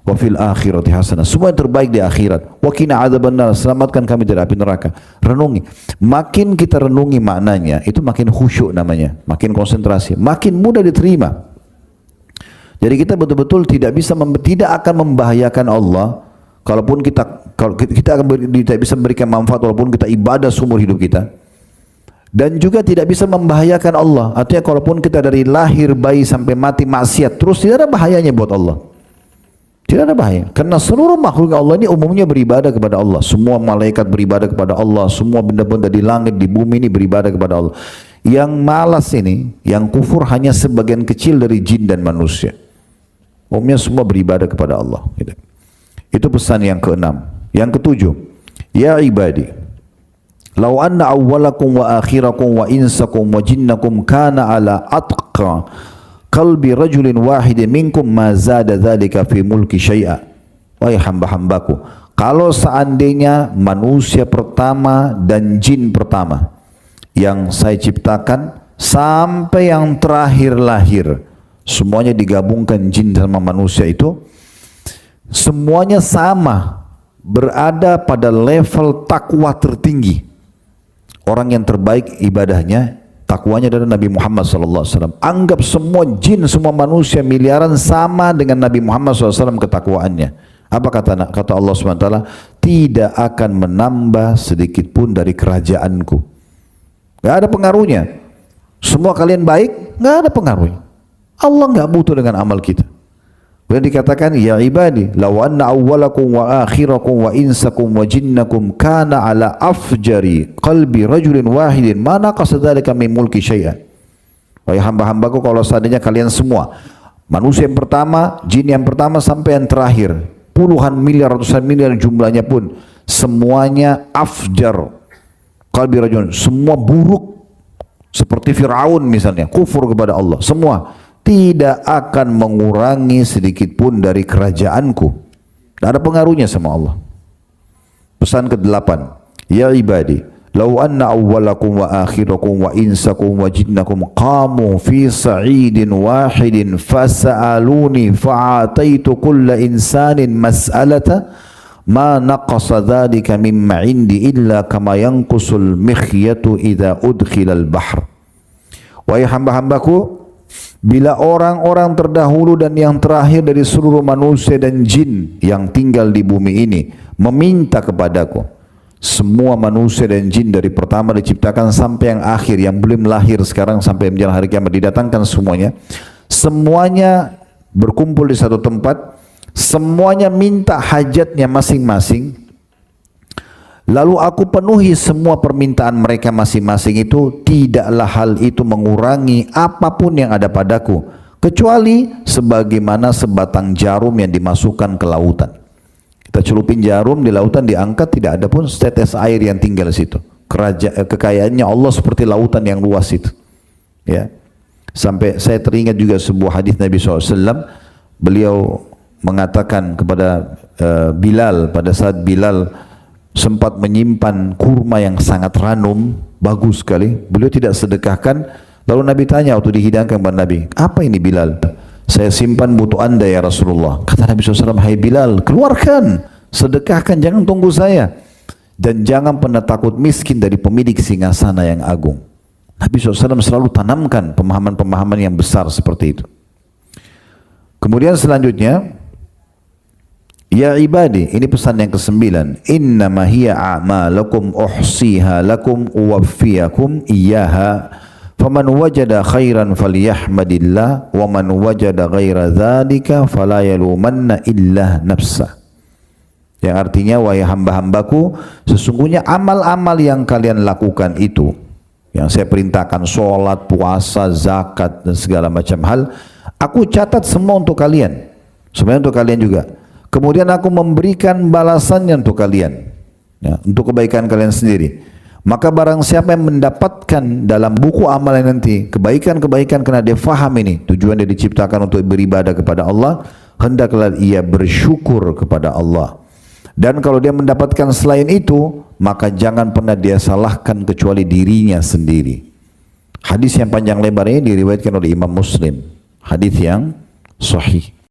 Wa fil akhirati hasanah, semua yang terbaik di akhirat. Wa qina adzabannar, selamatkan kami dari api neraka. Renungi. Makin kita renungi maknanya, itu makin khusyuk namanya, makin konsentrasi, makin mudah diterima. Jadi kita betul-betul tidak akan membahayakan Allah, kalau kita tidak bisa memberikan manfaat walaupun kita ibadah seumur hidup kita, dan juga tidak bisa membahayakan Allah. Artinya kalaupun kita dari lahir bayi sampai mati maksiat terus, tidak ada bahayanya buat Allah. Tidak ada bahaya, karena seluruh makhluk Allah ini umumnya beribadah kepada Allah. Semua malaikat beribadah kepada Allah, semua benda-benda di langit, di bumi ini beribadah kepada Allah. Yang malas ini, yang kufur hanya sebagian kecil dari jin dan manusia. Umumnya semua beribadah kepada Allah. Itu pesan yang keenam. Yang ketujuh, ya ibadi, law anna awwalakum wa akhirakum wa insakum wa jinnakum kana ala atqa qalbi rajulin wahidin minkum ma zada dzalika fi mulki syai'a. Wahai hamba-hambaku, kalau seandainya manusia pertama dan jin pertama yang saya ciptakan sampai yang terakhir lahir, semuanya digabungkan, jin sama manusia itu semuanya sama, berada pada level takwa tertinggi. Orang yang terbaik ibadahnya, takwanya adalah Nabi Muhammad SAW. Anggap semua jin, semua manusia miliaran sama dengan Nabi Muhammad SAW ketakwaannya. Apa kata Allah SWT? Tidak akan menambah sedikit pun dari kerajaanku. Gak ada pengaruhnya. Semua kalian baik, gak ada pengaruhnya. Allah nggak butuh dengan amal kita. Kemudian dikatakan, ya ibadi, law anna awwalakum wa akhirakum wa insakum wa jinnakum kana ala afjari qalbi rajulin wahidin ma naqasa dzalika min mulki syai'an. Wahai hamba-hambaku, kalau seandainya kalian semua, manusia yang pertama, jin yang pertama sampai yang terakhir, puluhan miliar, ratusan miliar jumlahnya pun, semuanya afjar qalbi rajulin, semua buruk seperti Fir'aun misalnya, kufur kepada Allah, semua tidak akan mengurangi sedikit pun dari kerajaanku. Tidak ada pengaruhnya sama Allah. Pesan ke-8, ya ibadi, law anna awwalakum wa akhirakum wa insakum wa jinnakum qamu fi sa'idin wahidin fasa'aluni fa'ataitu kulla insanin mas'alata ma naqasa dhalika mimma indi illa kama yanqusul mikhyatu idza udkhila al-bahr. Wahai hamba-hambaku, bila orang-orang terdahulu dan yang terakhir dari seluruh manusia dan jin yang tinggal di bumi ini meminta kepadaku, Semua manusia dan jin dari pertama diciptakan sampai yang akhir, yang belum lahir sekarang sampai menjelang hari kiamat didatangkan semuanya. Semuanya berkumpul di satu tempat, semuanya minta hajatnya masing-masing. Lalu aku penuhi semua permintaan mereka masing-masing itu, tidaklah hal itu mengurangi apapun yang ada padaku, kecuali sebagaimana sebatang jarum yang dimasukkan ke lautan. Kita celupin jarum di lautan, diangkat, tidak ada pun setetes air yang tinggal di situ. Kekayaannya Allah seperti lautan yang luas itu. Ya. Sampai saya teringat juga sebuah hadis Nabi SAW. Beliau mengatakan kepada Bilal, pada saat Bilal sempat menyimpan kurma yang sangat ranum, bagus sekali. Beliau tidak sedekahkan. Lalu Nabi tanya waktu dihidangkan kepada Nabi, apa ini Bilal? Saya simpan butuh anda ya Rasulullah. Kata Nabi SAW, hai Bilal, keluarkan, sedekahkan, jangan tunggu saya. Dan jangan pernah takut miskin dari pemilik singgasana yang agung. Nabi SAW selalu tanamkan pemahaman-pemahaman yang besar seperti itu. Kemudian selanjutnya, ya ibadi, ini pesan yang ke-9. Innama hiya a'malakum uhsiha lakum uwaffiyakum iyyaha. Faman wajada khairan falyahmadillah wa man wajada ghaira dzalika fala yalumanna illa nafsa. Yang artinya, wahai hamba-hambaku, sesungguhnya amal-amal yang kalian lakukan itu, yang saya perintahkan, sholat, puasa, zakat dan segala macam hal, aku catat semua untuk kalian, sebenarnya untuk kalian juga. Kemudian aku memberikan balasannya untuk kalian, ya, untuk kebaikan kalian sendiri. Maka barang siapa yang mendapatkan dalam buku amalan nanti kebaikan-kebaikan karena dia faham ini tujuan dia diciptakan untuk beribadah kepada Allah, hendaklah ia bersyukur kepada Allah. Dan kalau dia mendapatkan selain itu, maka jangan pernah dia salahkan kecuali dirinya sendiri. Hadis yang panjang lebar ini diriwayatkan oleh Imam Muslim, hadis yang sahih.